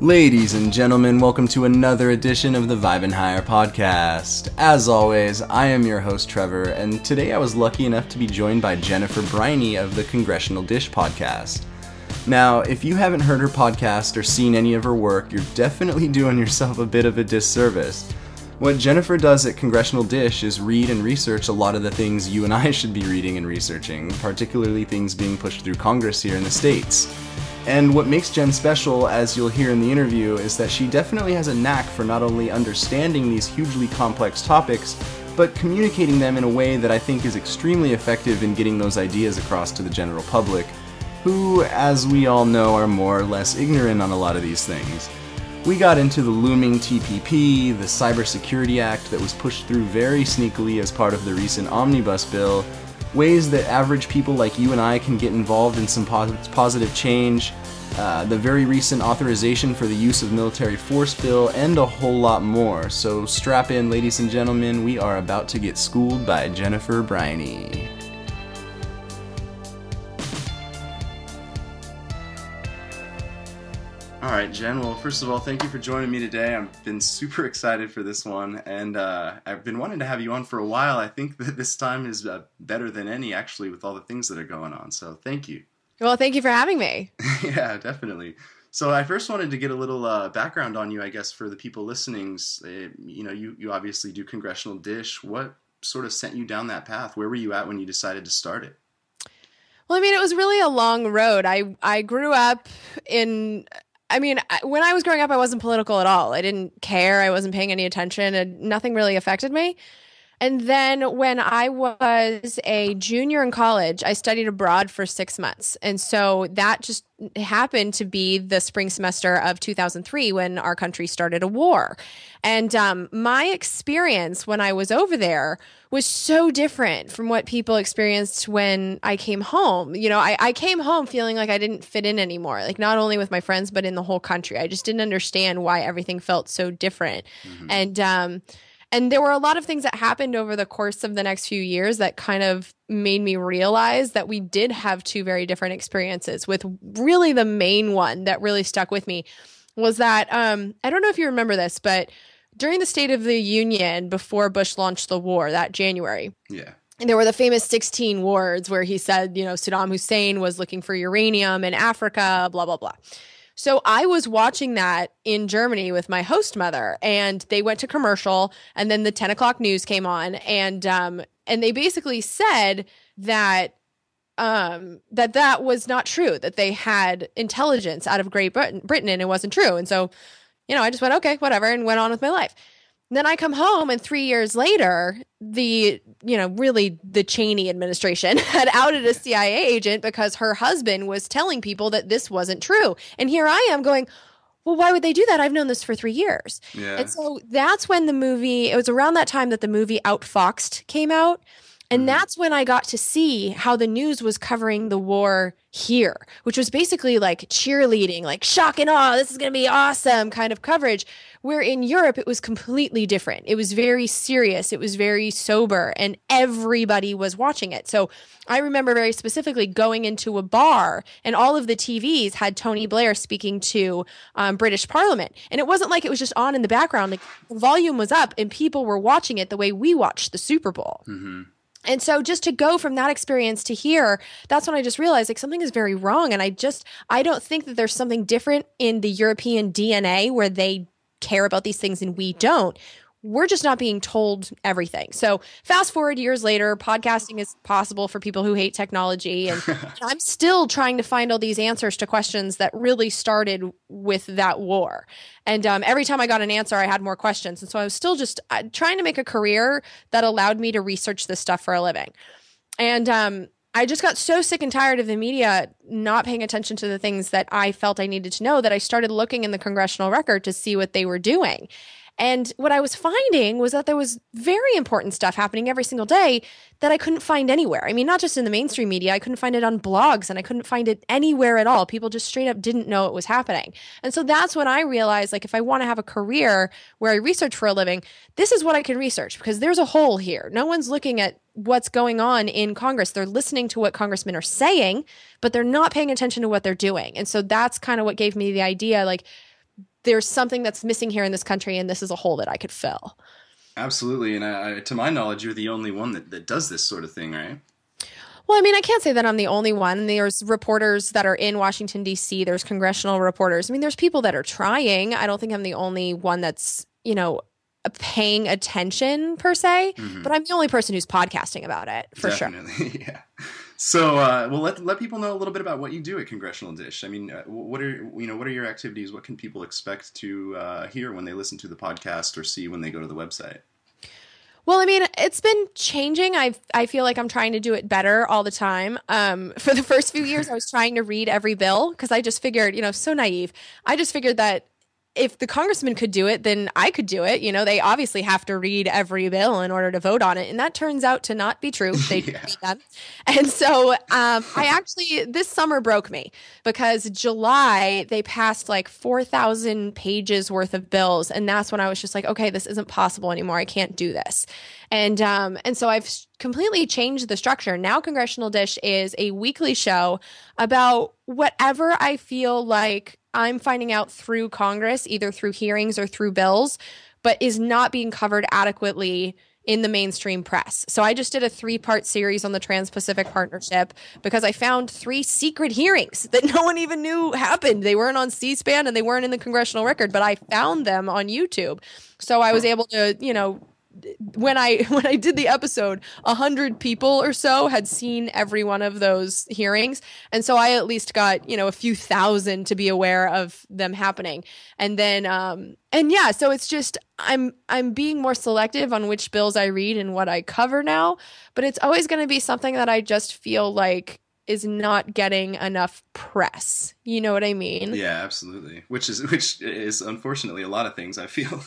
Ladies and gentlemen, welcome to another edition of the Vibin Higher Podcast. As always, I am your host Trevor, and today I was lucky enough to be joined by Jennifer Briney of the Congressional Dish Podcast. Now, if you haven't heard her podcast or seen any of her work, you're definitely doing yourself a bit of a disservice. What Jennifer does at Congressional Dish is read and research a lot of the things you and I should be reading and researching, particularly things being pushed through Congress here in the States. And what makes Jen special, as you'll hear in the interview, is that she definitely has a knack for not only understanding these hugely complex topics, but communicating them in a way that I think is extremely effective in getting those ideas across to the general public, who, as we all know, are more or less ignorant on a lot of these things. We got into the looming TPP, the Cybersecurity Act that was pushed through very sneakily as part of the recent Omnibus Bill, ways that average people like you and I can get involved in some positive change, the very recent authorization for the use of military force bill, and a whole lot more. So strap in, ladies and gentlemen, we are about to get schooled by Jennifer Briney. Alright, Jen, well, first of all, thank you for joining me today. I've been super excited for this one, and I've been wanting to have you on for a while. I think that this time is better than any, actually, with all the things that are going on, so thank you. Well, thank you for having me. Yeah, definitely. So I first wanted to get a little background on you, I guess, for the people listening. You obviously do Congressional Dish. What sort of sent you down that path? Where were you at when you decided to start it? Well, I mean, it was really a long road. I grew up in... when I was growing up, I wasn't political at all. I didn't care. I wasn't paying any attention, and nothing really affected me. And then when I was a junior in college, I studied abroad for 6 months. And so that just happened to be the spring semester of 2003 when our country started a war. And my experience when I was over there was so different from what people experienced when I came home. You know, I came home feeling like I didn't fit in anymore, like not only with my friends, but in the whole country. I just didn't understand why everything felt so different. Mm-hmm. And there were a lot of things that happened over the course of the next few years that kind of made me realize that we did have two very different experiences, with really the main one that really stuck with me was that, I don't know if you remember this, but during the State of the Union before Bush launched the war that January. Yeah. And there were the famous 16 words where he said, you know, Saddam Hussein was looking for uranium in Africa, blah, blah, blah. So I was watching that in Germany with my host mother, and they went to commercial, and then the 10 o'clock news came on, and they basically said that that was not true, that they had intelligence out of Great Britain, and it wasn't true. And so, you know, I just went, okay, whatever, and went on with my life. Then I come home, and 3 years later, the Cheney administration had outed a CIA agent because her husband was telling people that this wasn't true. And here I am going, well, why would they do that? I've known this for 3 years. Yeah. And so that's when it was around that time that the movie Outfoxed came out. And that's when I got to see how the news was covering the war here, which was basically like cheerleading, like shock and awe, this is going to be awesome kind of coverage, where in Europe it was completely different. It was very serious. It was very sober, and everybody was watching it. So I remember very specifically going into a bar, and all of the TVs had Tony Blair speaking to British Parliament. And it wasn't like it was just on in the background. Like, the volume was up, and people were watching it the way we watched the Super Bowl. Mm-hmm. And so just to go from that experience to here, that's when I just realized like something is very wrong. And I don't think that there's something different in the European DNA where they care about these things and we don't. We're just not being told everything. So fast forward years later, podcasting is possible for people who hate technology. And I'm still trying to find all these answers to questions that really started with that war. And every time I got an answer, I had more questions. And so I was still just trying to make a career that allowed me to research this stuff for a living. And I just got so sick and tired of the media not paying attention to the things that I felt I needed to know that I started looking in the congressional record to see what they were doing. And what I was finding was that there was very important stuff happening every single day that I couldn't find anywhere. I mean, not just in the mainstream media. I couldn't find it on blogs, and I couldn't find it anywhere at all. People just straight up didn't know it was happening. And so that's when I realized, like, if I want to have a career where I research for a living, this is what I can research, because there's a hole here. No one's looking at what's going on in Congress. They're listening to what congressmen are saying, but they're not paying attention to what they're doing. And so that's kind of what gave me the idea, like, there's something that's missing here in this country, and this is a hole that I could fill. Absolutely. And to my knowledge, you're the only one that does this sort of thing, right? Well, I mean, I can't say that I'm the only one. There's reporters that are in Washington, D.C. There's congressional reporters. I mean, there's people that are trying. I don't think I'm the only one that's, paying attention per se, but I'm the only person who's podcasting about it for sure. Definitely, yeah. So, well, let people know a little bit about what you do at Congressional Dish. I mean, what are your activities? What can people expect to hear when they listen to the podcast or see when they go to the website? Well, I mean, it's been changing. I feel like I'm trying to do it better all the time. For the first few years, I was trying to read every bill because I just figured, so naive. I just figured that if the congressman could do it, then I could do it. They obviously have to read every bill in order to vote on it. And that turns out to not be true. They do read them. And so this summer broke me because July, they passed like 4,000 pages worth of bills. And that's when I was just like, okay, this isn't possible anymore. I can't do this. And so I've completely changed the structure. Now Congressional Dish is a weekly show about whatever I feel like I'm finding out through Congress, either through hearings or through bills, but is not being covered adequately in the mainstream press. So I just did a 3-part series on the Trans-Pacific Partnership because I found 3 secret hearings that no one even knew happened. They weren't on C-SPAN and they weren't in the congressional record, but I found them on YouTube. So I was able to, when I did the episode, 100 people or so had seen every one of those hearings. And so I at least got, a few thousand to be aware of them happening. And then, so it's just, I'm being more selective on which bills I read and what I cover now, but it's always going to be something that I just feel like is not getting enough press. You know what I mean? Yeah, absolutely. Which is unfortunately a lot of things, I feel.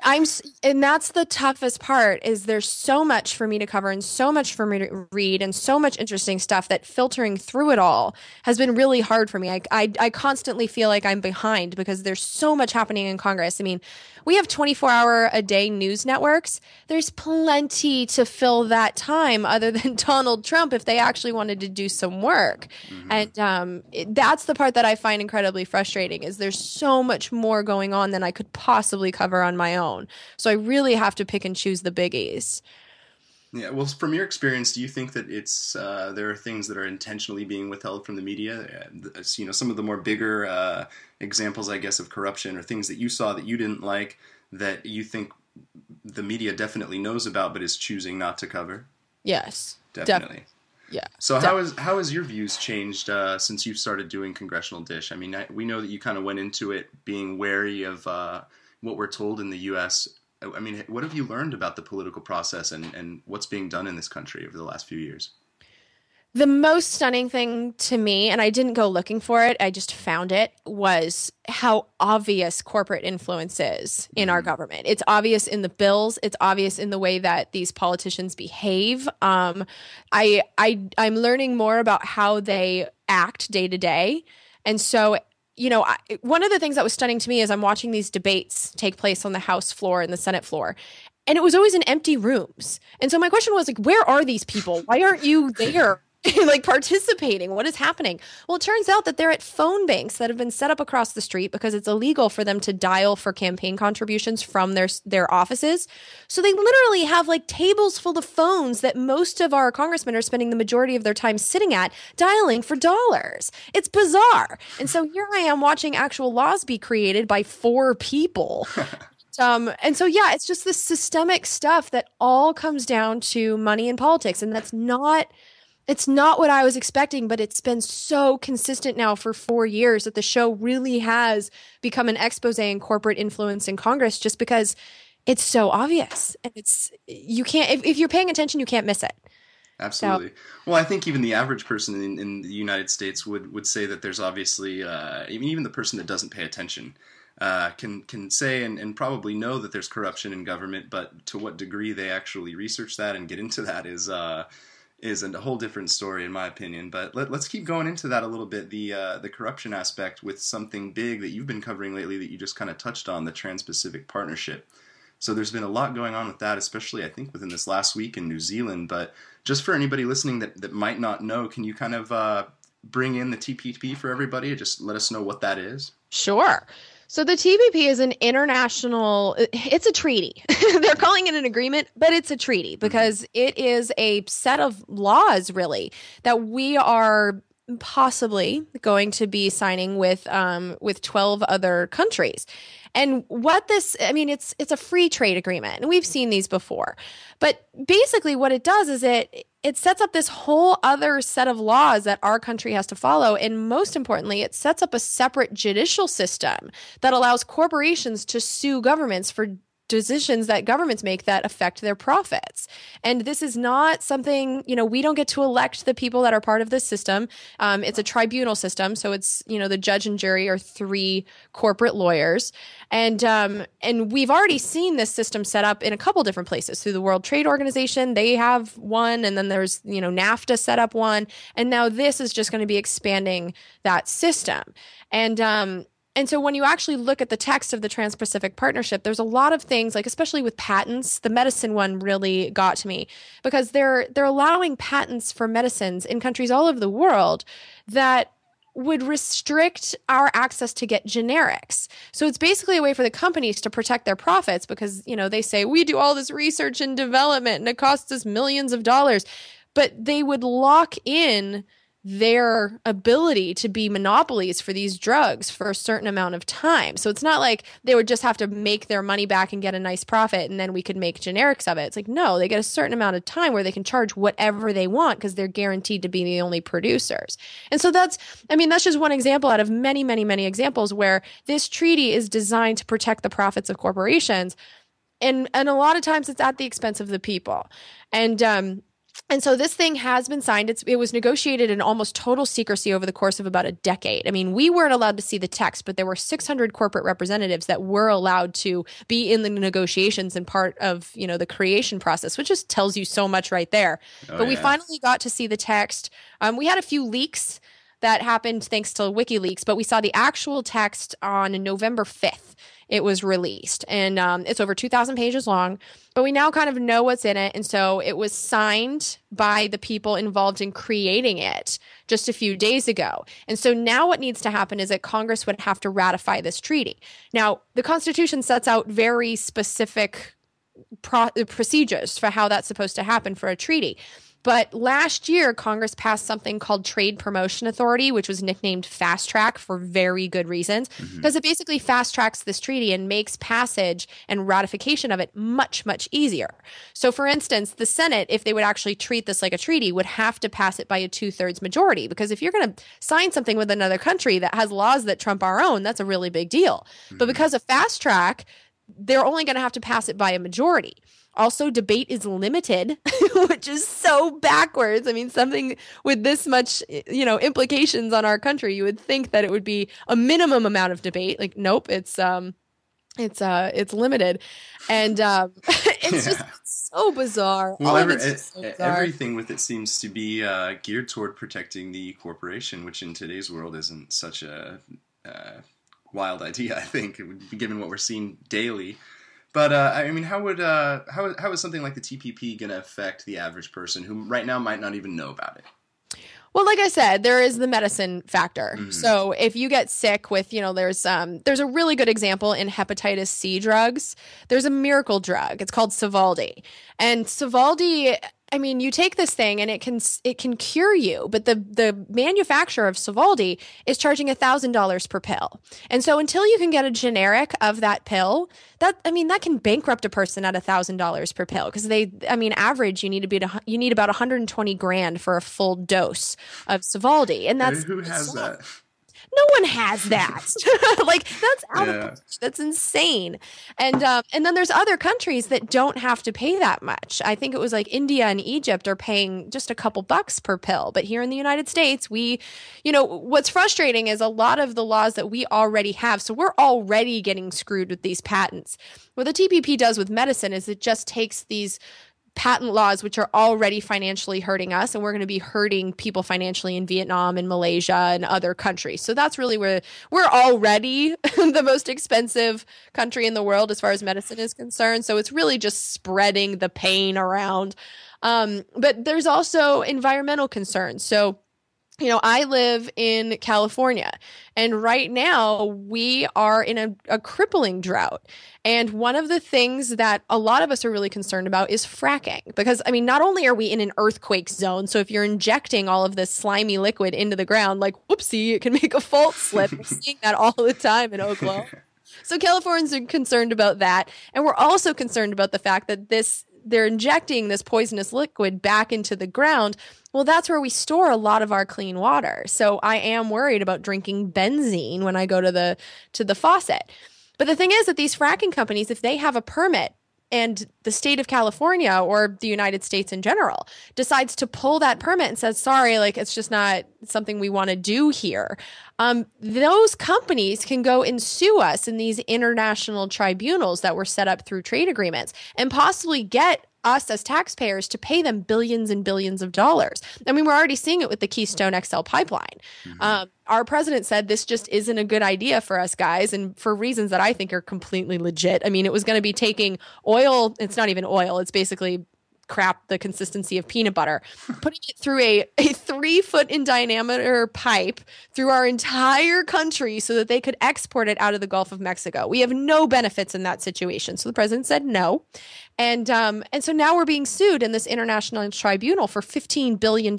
And that's the toughest part is there's so much for me to cover and so much for me to read and so much interesting stuff that filtering through it all has been really hard for me. I constantly feel like I'm behind because there's so much happening in Congress. I mean, we have 24-hour-a-day news networks. There's plenty to fill that time other than Donald Trump if they actually wanted to do some work. Mm-hmm. And that's the part that I find incredibly frustrating is there's so much more going on than I could possibly cover on my own. So I really have to pick and choose the biggies. Yeah, well, from your experience, do you think that it's there are things that are intentionally being withheld from the media? Some of the more bigger examples, I guess, of corruption or things that you saw that you didn't like that you think the media definitely knows about but is choosing not to cover? Yes, definitely. Yeah. So how has your views changed since you've started doing Congressional Dish? I mean, we know that you kind of went into it being wary of what we're told in the U.S. I mean, what have you learned about the political process and what's being done in this country over the last few years? The most stunning thing to me, and I didn't go looking for it, I just found it, was how obvious corporate influence is in our government. It's obvious in the bills. It's obvious in the way that these politicians behave. I'm learning more about how they act day to day. And so one of the things that was stunning to me is I'm watching these debates take place on the House floor and the Senate floor, and it was always in empty rooms. And so my question was where are these people? Why aren't you there? Participating? What is happening? Well, it turns out that they're at phone banks that have been set up across the street because it's illegal for them to dial for campaign contributions from their offices. So they literally have tables full of phones that most of our congressmen are spending the majority of their time sitting at dialing for dollars. It's bizarre. And so here I am watching actual laws be created by 4 people. And so, it's just this systemic stuff that all comes down to money and politics. And it's not what I was expecting, but it's been so consistent now for 4 years that the show really has become an expose in corporate influence in Congress just because it's so obvious. And you can't, if you're paying attention, you can't miss it. Absolutely. So, well, I think even the average person in the United States would say that there's obviously, even the person that doesn't pay attention can say and probably know that there's corruption in government, but to what degree they actually research that and get into that is a whole different story in my opinion. But let's keep going into that a little bit, the corruption aspect with something big that you've been covering lately that you just kind of touched on, the Trans-Pacific Partnership. So there's been a lot going on with that, especially I think within this last week in New Zealand. But just for anybody listening that might not know, can you kind of bring in the TPP for everybody and just let us know what that is? Sure. So the TPP is an international, it's a treaty. They're calling it an agreement, but it's a treaty because it is a set of laws, really, that we are possibly going to be signing with 12 other countries. And what this, I mean, it's a free trade agreement, and we've seen these before. But basically what it does is it sets up this whole other set of laws that our country has to follow. And most importantly, it sets up a separate judicial system that allows corporations to sue governments for decisions that governments make that affect their profits. And this is not something, we don't get to elect the people that are part of this system. It's a tribunal system. So it's, the judge and jury are 3 corporate lawyers. And we've already seen this system set up in a couple different places. Through the World Trade Organization, they have one, and then there's, NAFTA set up one. And now this is just going to be expanding that system. And so when you actually look at the text of the Trans-Pacific Partnership, there's a lot of things, like especially with patents. The medicine one really got to me because they're allowing patents for medicines in countries all over the world that would restrict our access to get generics. So it's basically a way for the companies to protect their profits because, they say, we do all this research and development and it costs us millions of dollars. But they would lock in their ability to be monopolies for these drugs for a certain amount of time. So it's not like they would just have to make their money back and get a nice profit and then we could make generics of it. It's like, no, they get a certain amount of time where they can charge whatever they want because they're guaranteed to be the only producers. And so that's just one example out of many, many, many examples where this treaty is designed to protect the profits of corporations. And a lot of times it's at the expense of the people. And so this thing has been signed. It was negotiated in almost total secrecy over the course of about a decade. I mean, we weren't allowed to see the text, but there were 600 corporate representatives that were allowed to be in the negotiations and part of, the creation process, which just tells you so much right there. We finally got to see the text. We had a few leaks that happened thanks to WikiLeaks, but we saw the actual text on November 5th. It was released, and it's over 2,000 pages long, but we now kind of know what's in it. And so it was signed by the people involved in creating it just a few days ago. And so now what needs to happen is that Congress would have to ratify this treaty. Now, the Constitution sets out very specific procedures for how that's supposed to happen for a treaty. But last year, Congress passed something called Trade Promotion Authority, which was nicknamed Fast Track for very good reasons, because it basically fast tracks this treaty and makes passage and ratification of it much, much easier. So, for instance, the Senate, if they would actually treat this like a treaty, would have to pass it by a 2/3 majority, because if you're going to sign something with another country that has laws that trump our own, that's a really big deal. But because of Fast Track, they're only going to have to pass it by a majority. Also, debate is limited, which is so backwards. I mean, something with this much, implications on our country, you would think that it would be a minimum amount of debate. Like, nope, it's limited, and it's just so bizarre. Well, everything with it seems to be geared toward protecting the corporation, which in today's world isn't such a wild idea. I think, given what we're seeing daily. But how is something like the TPP going to affect the average person who right now might not even know about it? Well, like I said, there is the medicine factor. So if you get sick with, there's a really good example in hepatitis C drugs. There's a miracle drug. It's called Sovaldi. And Sovaldi, you take this thing and it can cure you, but the manufacturer of Sovaldi is charging $1,000 per pill. And so until you can get a generic of that pill, that can bankrupt a person at $1,000 per pill, because average you need about 120 grand for a full dose of Sovaldi, and that's who has that. No one has that. That's out of touch. That's insane. And then there's other countries that don't have to pay that much. I think it was like India and Egypt are paying just a couple bucks per pill. But here in the United States, what's frustrating is a lot of the laws that we already have. So we're already getting screwed with these patents. What the TPP does with medicine is it just takes these patent laws, which are already financially hurting us, and we're going to be hurting people financially in Vietnam and Malaysia and other countries. So that's really where we're already the most expensive country in the world as far as medicine is concerned. So it's really just spreading the pain around. But there's also environmental concerns. So I live in California, and right now we are in a crippling drought. And one of the things that a lot of us are really concerned about is fracking. Because, I mean, not only are we in an earthquake zone, so if you're injecting all of this slimy liquid into the ground, like, whoopsie, it can make a fault slip. We're seeing that all the time in Oklahoma. So Californians are concerned about that. And we're also concerned about the fact that they're injecting this poisonous liquid back into the ground. Well, that's where we store a lot of our clean water. So I am worried about drinking benzene when I go to the faucet. But the thing is that these fracking companies, if they have a permit and the state of California or the United States in general decides to pull that permit and says, sorry, like it's just not something we want to do here, those companies can go and sue us in these international tribunals that were set up through trade agreements and possibly get us as taxpayers to pay them billions and billions of dollars. I mean, we're already seeing it with the Keystone XL pipeline. Mm-hmm. Our president said this just isn't a good idea for us guys, and for reasons that I think are completely legit. I mean, it was going to be taking oil. It's not even oil. It's basically crap the consistency of peanut butter, putting it through a 3-foot in diameter pipe through our entire country so that they could export it out of the Gulf of Mexico. We have no benefits in that situation. So the president said no. And so now we're being sued in this international tribunal for $15 billion.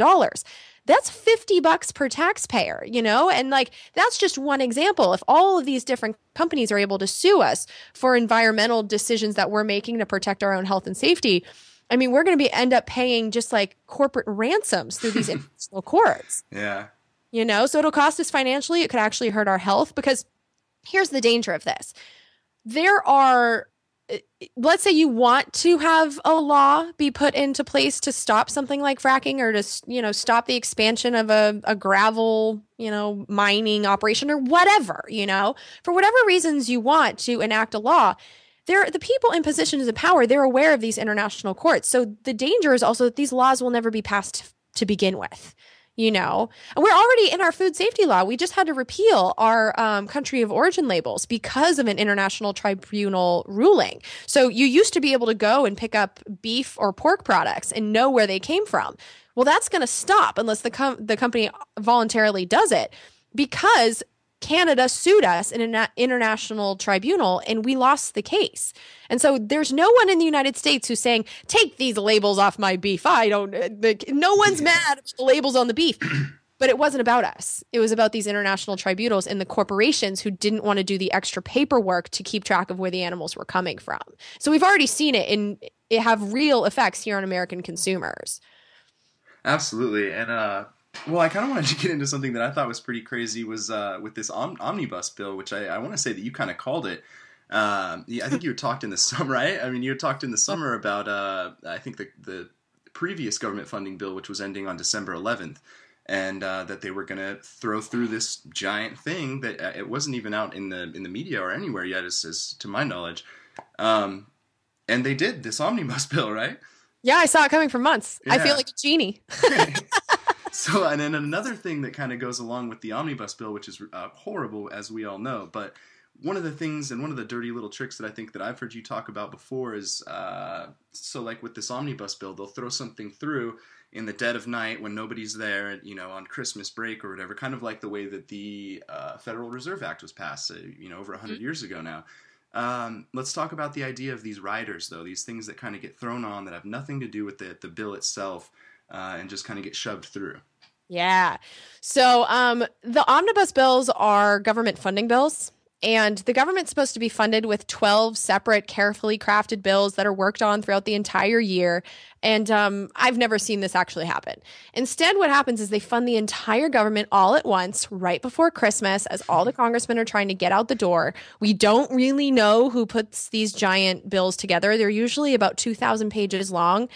That's $50 per taxpayer, and like, that's just one example. If all of these different companies are able to sue us for environmental decisions that we're making to protect our own health and safety, I mean, we're going to end up paying just like corporate ransoms through these international courts. Yeah. So it'll cost us financially. It could actually hurt our health, because here's the danger of this. Let's say you want to have a law be put into place to stop something like fracking, or to, stop the expansion of a gravel, mining operation or whatever, for whatever reasons you want to enact a law. The people in positions of power, they're aware of these international courts. So the danger is also that these laws will never be passed to begin with, And we're already in our food safety law. We just had to repeal our country of origin labels because of an international tribunal ruling. So you used to be able to go and pick up beef or pork products and know where they came from. Well, that's going to stop unless the company voluntarily does it, because Canada sued us in an international tribunal and we lost the case. And so there's no one in the United States who's saying, take these labels off my beef. No one's mad at the labels on the beef. But it wasn't about us. It was about these international tribunals and the corporations who didn't want to do the extra paperwork to keep track of where the animals were coming from. So we've already seen it, and it have real effects here on American consumers. Absolutely. And well, I kind of wanted to get into something that I thought was pretty crazy was with this Omnibus Bill, which I want to say that you kind of called it. I think you had talked in the summer, right? I mean, you had talked in the summer about, I think, the previous government funding bill, which was ending on December 11th, and that they were going to throw through this giant thing that it wasn't even out in the media or anywhere yet, as to my knowledge. And they did this Omnibus Bill, right? Yeah, I saw it coming for months. Yeah. I feel like a genie. So, and then another thing that kind of goes along with the Omnibus Bill, which is horrible, as we all know, but one of the things and one of the dirty little tricks that I think that I've heard you talk about before is, so like with this Omnibus Bill, they'll throw something through in the dead of night when nobody's there, on Christmas break or whatever, kind of like the way that the Federal Reserve Act was passed, over 100 years ago now. Let's talk about the idea of these riders, though, these things that kind of get thrown on that have nothing to do with the bill itself, and just kind of get shoved through. Yeah. So the omnibus bills are government funding bills, and the government's supposed to be funded with 12 separate, carefully crafted bills that are worked on throughout the entire year. And I've never seen this actually happen. Instead, what happens is they fund the entire government all at once, right before Christmas, as all the congressmen are trying to get out the door. We don't really know who puts these giant bills together. They're usually about 2,000 pages long.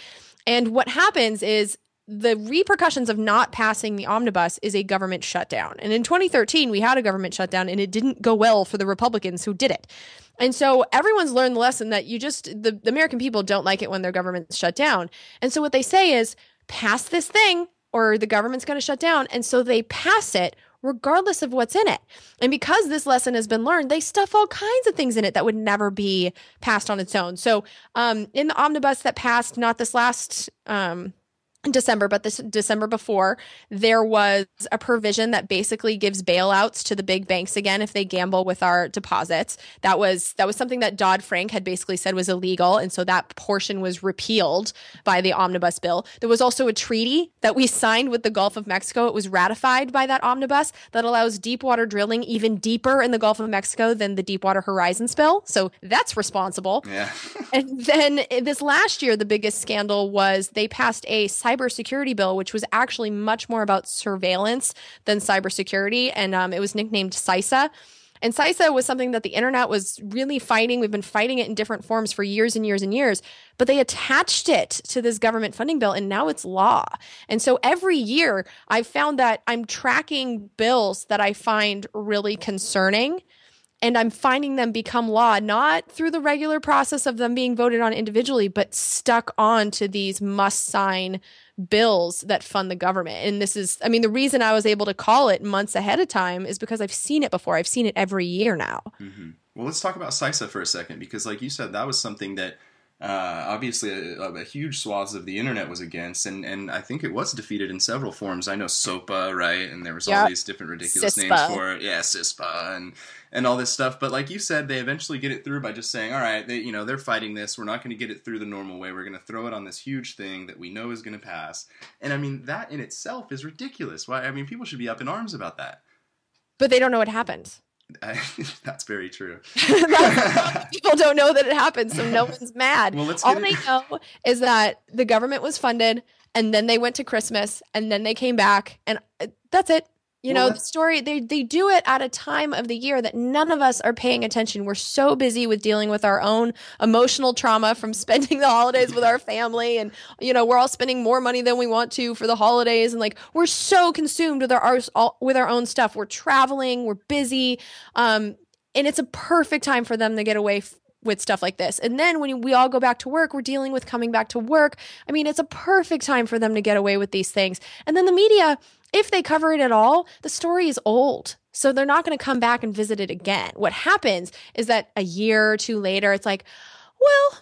And what happens is the repercussions of not passing the omnibus is a government shutdown. And in 2013, we had a government shutdown, and it didn't go well for the Republicans who did it. And so everyone's learned the lesson that the American people don't like it when their government's shut down. And so what they say is, pass this thing or the government's going to shut down. And so they pass it regardless of what's in it. And because this lesson has been learned, they stuff all kinds of things in it that would never be passed on its own. So in the omnibus that passed, not this last December, but this December before, there was a provision that basically gives bailouts to the big banks again if they gamble with our deposits. That was something that Dodd-Frank had basically said was illegal, and so that portion was repealed by the Omnibus Bill. There was also a treaty that we signed with the Gulf of Mexico. It was ratified by that omnibus that allows deep water drilling even deeper in the Gulf of Mexico than the Deepwater Horizon spill. So that's responsible. Yeah. And then this last year, the biggest scandal was they passed a cybersecurity bill, which was actually much more about surveillance than cybersecurity. And it was nicknamed CISA. And CISA was something that the internet was really fighting. We've been fighting it in different forms for years and years and years. But they attached it to this government funding bill, and now it's law. And so every year, I've found that I'm tracking bills that I find really concerning. And I'm finding them become law, not through the regular process of them being voted on individually, but stuck on to these must-sign bills that fund the government. And this is, I mean, the reason I was able to call it months ahead of time is because I've seen it before. I've seen it every year now. Mm-hmm. Well, let's talk about CISA for a second, because like you said, that was something that obviously a huge swaths of the internet was against, and I think it was defeated in several forms. I know SOPA, right? And there was all these different ridiculous CISPA. names for it. Yeah, CISPA and all this stuff. But like you said, they eventually get it through by just saying, all right, they're fighting this. We're not going to get it through the normal way. We're going to throw it on this huge thing that we know is going to pass. And I mean, that in itself is ridiculous. Why? I mean, people should be up in arms about that. But they don't know what happened. That's very true. People don't know that it happened, so no one's mad. Well, all they know is that the government was funded, and then they went to Christmas, and then they came back, and that's it. The story, they do it at a time of the year that none of us are paying attention. We're so busy with dealing with our own emotional trauma from spending the holidays with our family. And, we're all spending more money than we want to for the holidays. And we're so consumed with our own stuff. We're traveling, we're busy. And it's a perfect time for them to get away with stuff like this. And then when we all go back to work, we're dealing with coming back to work. I mean, it's a perfect time for them to get away with these things. And then the media, if they cover it at all, the story is old. So they're not going to come back and visit it again. What happens is that a year or two later, it's like, well,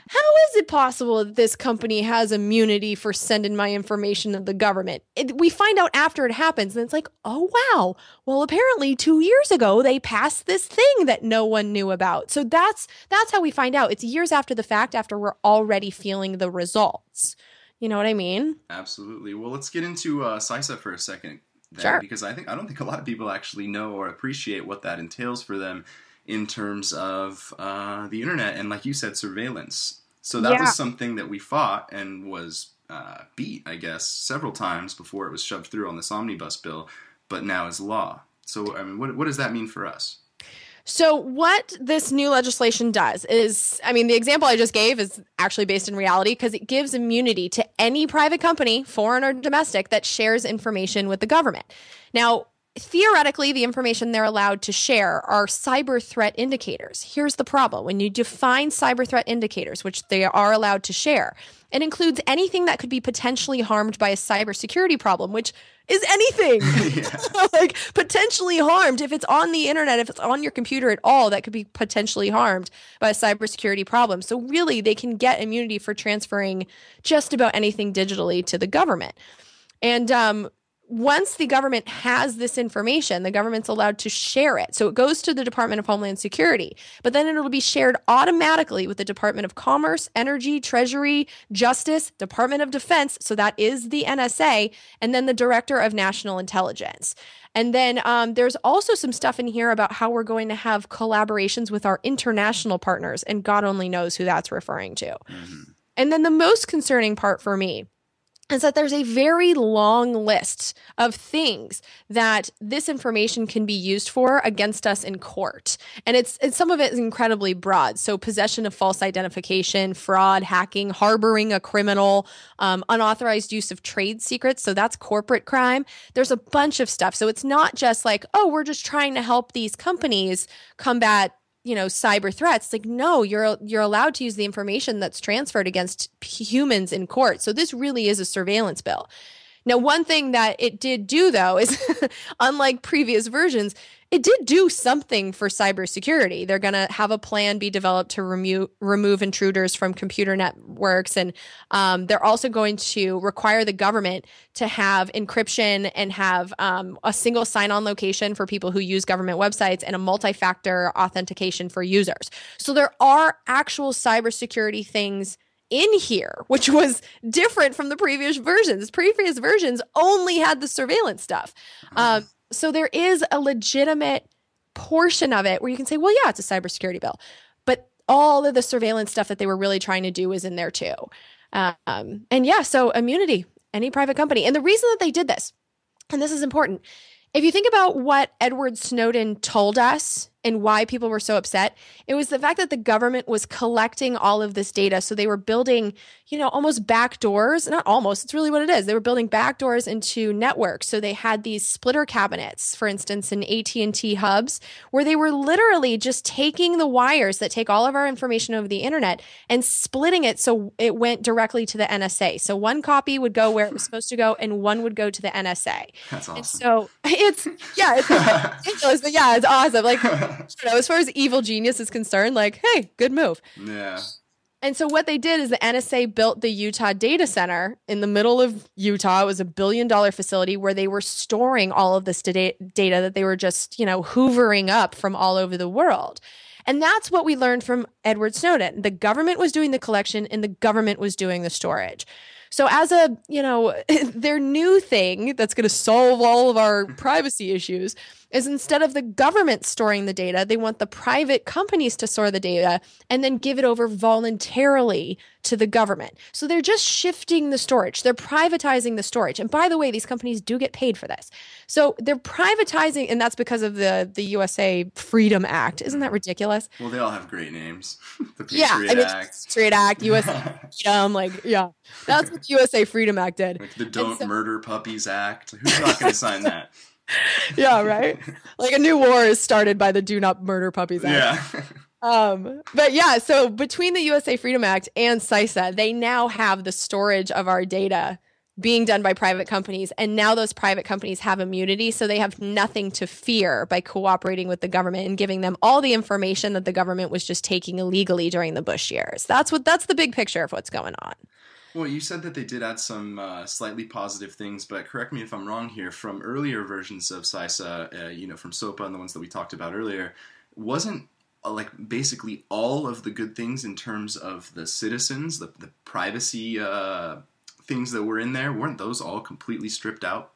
how is it possible that this company has immunity for sending my information to the government? We find out after it happens, and it's like, oh, wow. Well, apparently 2 years ago, they passed this thing that no one knew about. So that's how we find out. It's years after the fact, after we're already feeling the results. You know what I mean? Absolutely. Well, let's get into CISA for a second. Sure. Because I don't think a lot of people actually know or appreciate what that entails for them in terms of the internet and, like you said, surveillance. So that was something that we fought and was beat, I guess, several times before it was shoved through on this Omnibus Bill, but now is law. So, I mean, what does that mean for us? So what this new legislation does is, I mean, the example I just gave is actually based in reality because it gives immunity to any private company, foreign or domestic, that shares information with the government. Now, theoretically, the information they're allowed to share are cyber threat indicators. Here's the problem. When you define cyber threat indicators, which they are allowed to share, it includes anything that could be potentially harmed by a cybersecurity problem, which is anything. Like potentially harmed. If it's on the internet, if it's on your computer at all, that could be potentially harmed by a cybersecurity problem. So really, they can get immunity for transferring just about anything digitally to the government. And once the government has this information, the government's allowed to share it. So it goes to the Department of Homeland Security, but then it'll be shared automatically with the Department of Commerce, Energy, Treasury, Justice, Department of Defense. So that is the NSA, and then the Director of National Intelligence. And then there's also some stuff in here about how we're going to have collaborations with our international partners, and God only knows who that's referring to. Mm-hmm. And then the most concerning part for me is that there's a very long list of things that this information can be used for against us in court. And it's some of it is incredibly broad. So possession of false identification, fraud, hacking, harboring a criminal, unauthorized use of trade secrets. So that's corporate crime. There's a bunch of stuff. So it's not just like, oh, we're just trying to help these companies combat cyber threats. Like, no, you're allowed to use the information that's transferred against humans in court. So this really is a surveillance bill. Now, one thing that it did do, though, is unlike previous versions, it did do something for cybersecurity. They're going to have a plan be developed to remove intruders from computer networks. And they're also going to require the government to have encryption and have a single sign-on location for people who use government websites and a multi-factor authentication for users. So there are actual cybersecurity things in here, which was different from the previous versions. Previous versions only had the surveillance stuff. So there is a legitimate portion of it where you can say, well, yeah, it's a cybersecurity bill. But all of the surveillance stuff that they were really trying to do is in there too. And yeah, so immunity, any private company. And the reason that they did this, and this is important, if you think about what Edward Snowden told us and why people were so upset, it was the fact that the government was collecting all of this data. So they were building, almost backdoors, not almost, it's really what it is. They were building backdoors into networks. So they had these splitter cabinets, for instance, in AT&T hubs, where they were literally just taking the wires that take all of our information over the internet and splitting it so it went directly to the NSA. So one copy would go where it was supposed to go and one would go to the NSA. That's awesome. And so it's ridiculous, but yeah, it's awesome. Like, as far as evil genius is concerned, like, hey, good move. Yeah. And so what they did is the NSA built the Utah data center in the middle of Utah. It was a $1 billion facility where they were storing all of this data that they were just, hoovering up from all over the world. And that's what we learned from Edward Snowden. The government was doing the collection and the government was doing the storage. So as their new thing that's going to solve all of our privacy issues is instead of the government storing the data, they want the private companies to store the data and then give it over voluntarily to the government. So they're just shifting the storage. They're privatizing the storage. And by the way, these companies do get paid for this. So they're privatizing, and that's because of the USA Freedom Act. Isn't that ridiculous? Well, they all have great names. The Patriot Act. Patriot Act, USA Freedom, that's what the USA Freedom Act did. Like the Don't Murder Puppies Act. Who's not going to sign that? Yeah, right? Like a new war is started by the Do Not Murder Puppies Act. Yeah. But yeah, so between the USA Freedom Act and CISA, they now have the storage of our data being done by private companies. And now those private companies have immunity, so they have nothing to fear by cooperating with the government and giving them all the information that the government was just taking illegally during the Bush years. That's the big picture of what's going on. Well, you said that they did add some slightly positive things, but correct me if I'm wrong here. From earlier versions of CISA, from SOPA and the ones that we talked about earlier, wasn't basically all of the good things in terms of the citizens, the privacy things that were in there, weren't those all completely stripped out?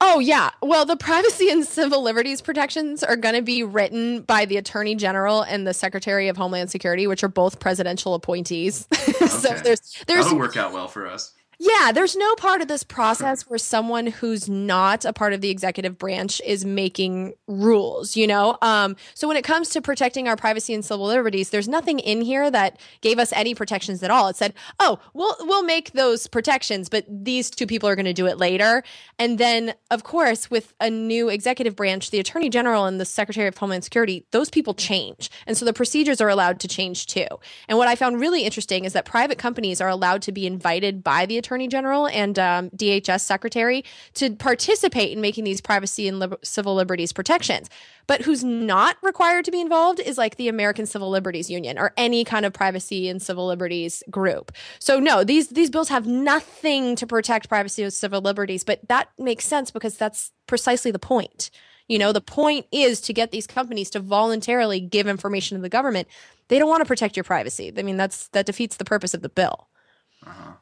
Oh, yeah. Well, the privacy and civil liberties protections are going to be written by the Attorney General and the Secretary of Homeland Security, which are both presidential appointees. Okay. So there's that'll work out well for us. Yeah, there's no part of this process where someone who's not a part of the executive branch is making rules, So when it comes to protecting our privacy and civil liberties, there's nothing in here that gave us any protections at all. It said, oh, we'll make those protections, but these two people are going to do it later. And then, of course, with a new executive branch, the Attorney General and the Secretary of Homeland Security, those people change. And so the procedures are allowed to change too. And what I found really interesting is that private companies are allowed to be invited by the Attorney General and DHS Secretary to participate in making these privacy and civil liberties protections. But who's not required to be involved is like the American Civil Liberties Union or any kind of privacy and civil liberties group. So no, these bills have nothing to protect privacy and civil liberties, but that makes sense because that's precisely the point. The point is to get these companies to voluntarily give information to the government. They don't want to protect your privacy. I mean, that defeats the purpose of the bill. Uh-huh.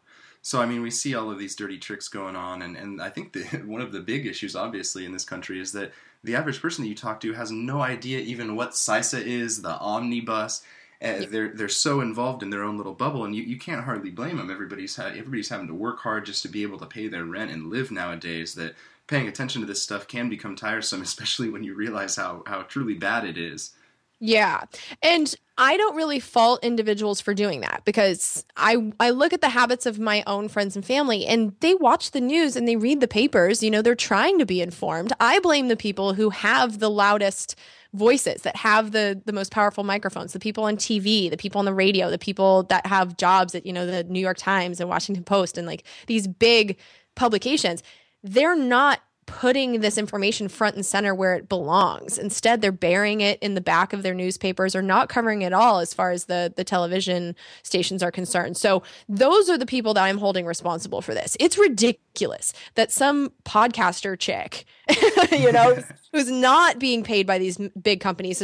So, we see all of these dirty tricks going on, and I think one of the big issues, obviously, in this country is that the average person that you talk to has no idea even what CISA is, the Omnibus. They're so involved in their own little bubble, and you can't hardly blame them. Everybody's having to work hard just to be able to pay their rent and live nowadays, that paying attention to this stuff can become tiresome, especially when you realize how truly bad it is. Yeah. And I don't really fault individuals for doing that because I look at the habits of my own friends and family and they watch the news and they read the papers. They're trying to be informed. I blame the people who have the loudest voices, that have the most powerful microphones, the people on TV, the people on the radio, the people that have jobs at, the New York Times and Washington Post and like these big publications, they're not putting this information front and center where it belongs. Instead, they're burying it in the back of their newspapers or not covering it all as far as the television stations are concerned. So those are the people that I'm holding responsible for this. It's ridiculous that some podcaster chick, who's not being paid by these big companies,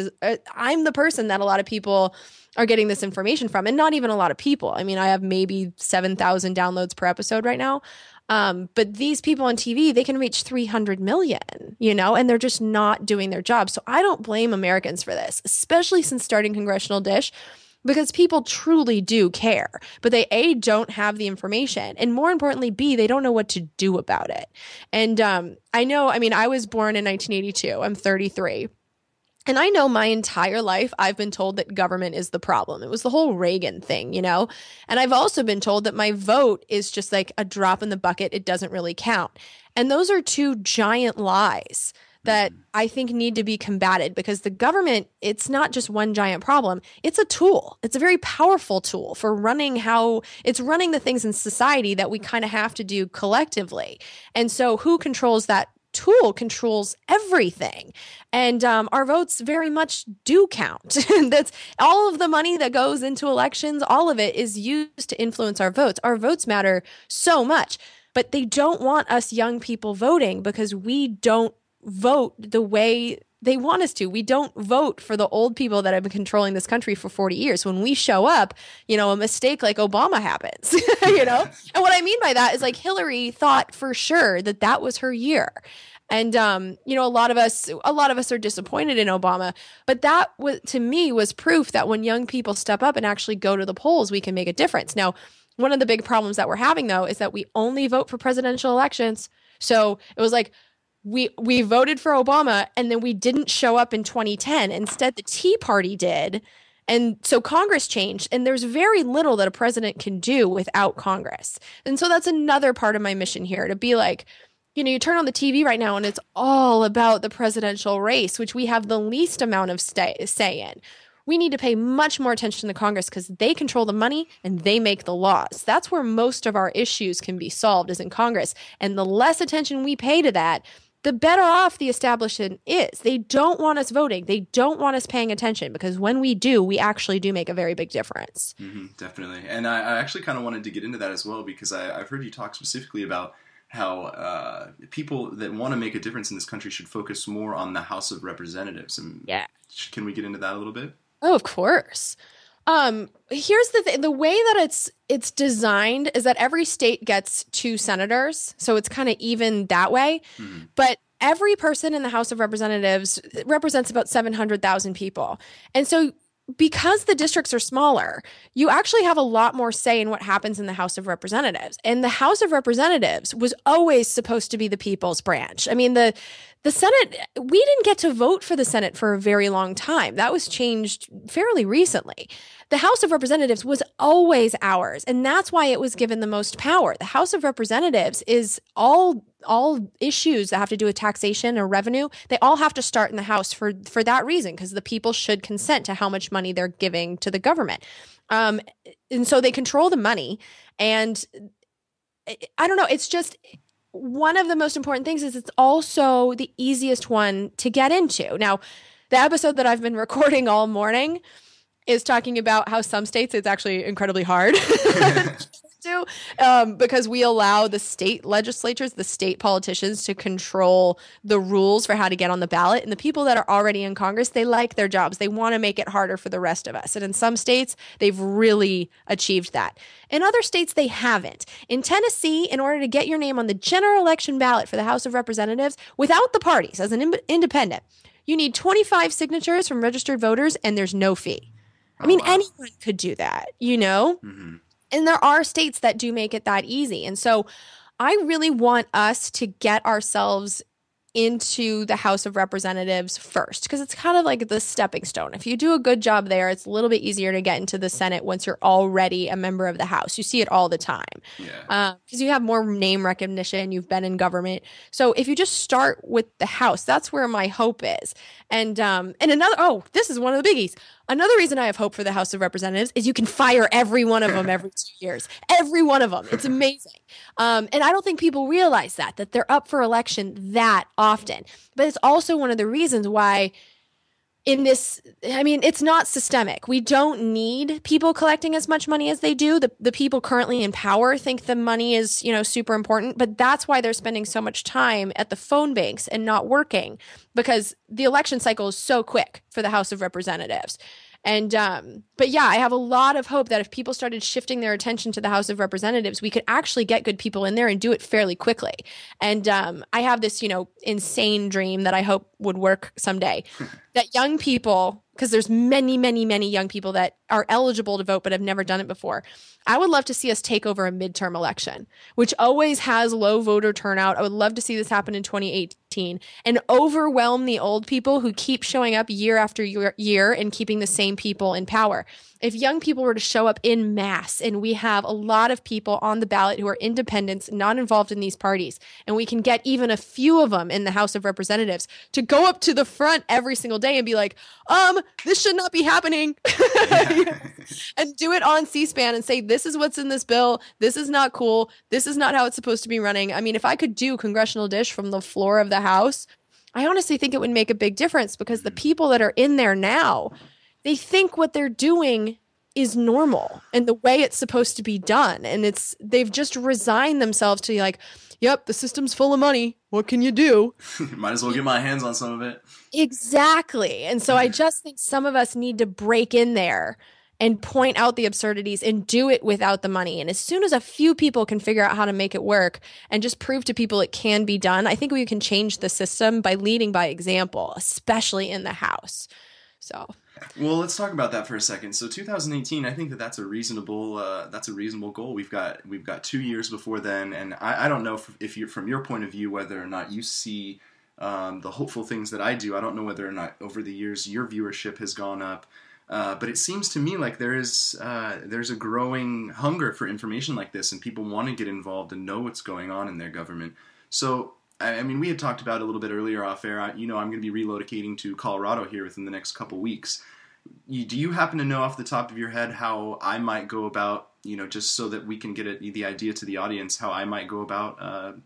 I'm the person that a lot of people are getting this information from, and not even a lot of people. I mean, I have maybe 7,000 downloads per episode right now. But these people on TV, they can reach 300 million, and they're just not doing their job. So I don't blame Americans for this, especially since starting Congressional Dish, because people truly do care. But they, A, don't have the information. And more importantly, B, they don't know what to do about it. And I was born in 1982. I'm 33. And I know my entire life I've been told that government is the problem. It was the whole Reagan thing, And I've also been told that my vote is just like a drop in the bucket. It doesn't really count. And those are two giant lies that I think need to be combated, because the government, it's not just one giant problem. It's a tool. It's a very powerful tool for running the things in society that we kind of have to do collectively. And so who controls that tool controls everything. And our votes very much do count. That's all of the money that goes into elections. All of it is used to influence our votes. Our votes matter so much, but they don't want us young people voting because we don't vote the way they want us to. We don't vote for the old people that have been controlling this country for 40 years. When we show up, a mistake like Obama happens, And what I mean by that is, like, Hillary thought for sure that was her year. And, a lot of us are disappointed in Obama, but that to me was proof that when young people step up and actually go to the polls, we can make a difference. Now, one of the big problems that we're having, though, is that we only vote for presidential elections. So it was like, we voted for Obama and then we didn't show up in 2010. Instead, the Tea Party did. And so Congress changed, and there's very little that a president can do without Congress. And so that's another part of my mission here, to be like, you turn on the TV right now and it's all about the presidential race, which we have the least amount of say in. We need to pay much more attention to Congress because they control the money and they make the laws. That's where most of our issues can be solved, is in Congress. And the less attention we pay to that, the better off the establishment is. They don't want us voting. They don't want us paying attention, because when we do, we actually do make a very big difference. Mm-hmm, definitely. And I actually kind of wanted to get into that as well, because I've heard you talk specifically about how people that want to make a difference in this country should focus more on the House of Representatives. And yeah. Can we get into that a little bit? Oh, of course. Here's the thing. The way that it's designed is that every state gets 2 senators. So it's kind of even that way. Mm-hmm. But every person in the House of Representatives represents about 700,000 people. And so because the districts are smaller, you actually have a lot more say in what happens in the House of Representatives. And the House of Representatives was always supposed to be the people's branch. I mean, the Senate, we didn't get to vote for the Senate for a very long time. That was changed fairly recently. The House of Representatives was always ours, and that's why it was given the most power. The House of Representatives is all issues that have to do with taxation or revenue. They all have to start in the House for that reason, because the people should consent to how much money they're giving to the government. And so they control the money. And I don't know, it's just one of the most important things is it's also the easiest one to get into. Now, the episode that I've been recording all morning is talking about how some states it's actually incredibly hard to, because we allow the state legislatures, the state politicians, to control the rules for how to get on the ballot. And the people that are already in Congress, they like their jobs. They want to make it harder for the rest of us. And in some states, they've really achieved that. In other states, they haven't. In Tennessee, in order to get your name on the general election ballot for the House of Representatives, without the parties, as an independent, you need 25 signatures from registered voters, and there's no fee. I mean, anyone could do that, Mm-hmm. And there are states that do make it that easy. And so I really want us to get ourselves into the House of Representatives first, because it's kind of like the stepping stone. If you do a good job there, it's a little bit easier to get into the Senate once you're already a member of the House. You see it all the time. Yeah. Because you have more name recognition. You've been in government. So if you just start with the House, that's where my hope is. And another, this is one of the biggies. Another reason I have hope for the House of Representatives is you can fire every one of them every 2 years. Every one of them. It's amazing. And I don't think people realize that they're up for election that often. But it's also one of the reasons why in this, I mean, it's not systemic. We don't need people collecting as much money as they do. The people currently in power think the money is, super important, but that's why they're spending so much time at the phone banks and not working, because the election cycle is so quick for the House of Representatives. And, but yeah, I have a lot of hope that if people started shifting their attention to the House of Representatives, we could actually get good people in there and do it fairly quickly. And, I have this, insane dream that I hope would work someday, that young people, because there's many, many, many young people that are eligible to vote but have never done it before. I would love to see us take over a midterm election, which always has low voter turnout. I would love to see this happen in 2018 and overwhelm the old people who keep showing up year after year and keeping the same people in power. If young people were to show up in mass and we have a lot of people on the ballot who are independents, not involved in these parties, and we can get even a few of them in the House of Representatives to go up to the front every single day and be like, this should not be happening. And do it on C-SPAN and say, this is what's in this bill. This is not cool. This is not how it's supposed to be running. I mean, if I could do Congressional Dish from the floor of the House, I honestly think it would make a big difference, because the people that are in there now, they think what they're doing is normal and the way it's supposed to be done. And they've just resigned themselves to like, yep, the system's full of money. What can you do? Might as well get my hands on some of it. Exactly. And so I just think some of us need to break in there and point out the absurdities and do it without the money. And as soon as a few people can figure out how to make it work and just prove to people it can be done, I think we can change the system by leading by example, especially in the House. So, well, let's talk about that for a second. So 2018, I think that's a reasonable goal. We've got 2 years before then, and I don't know if you're, from your point of view, whether or not you see the hopeful things that I do. I don't know whether or not over the years your viewership has gone up, but it seems to me like there's a growing hunger for information like this, and people want to get involved and know what's going on in their government. So, I mean, we had talked about it a little bit earlier off air. I'm going to be relocating to Colorado here within the next couple weeks. Do you happen to know off the top of your head how I might go about, just so that we can get the idea to the audience, how I might go about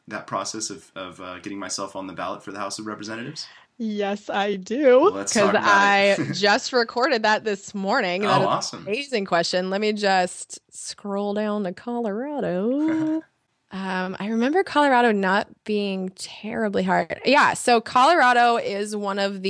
that process of getting myself on the ballot for the House of Representatives? Yes, I do. Because I just recorded that this morning. Oh, awesome. Amazing question. Let me just scroll down to Colorado. I remember Colorado not being terribly hard. Yeah, so Colorado is one of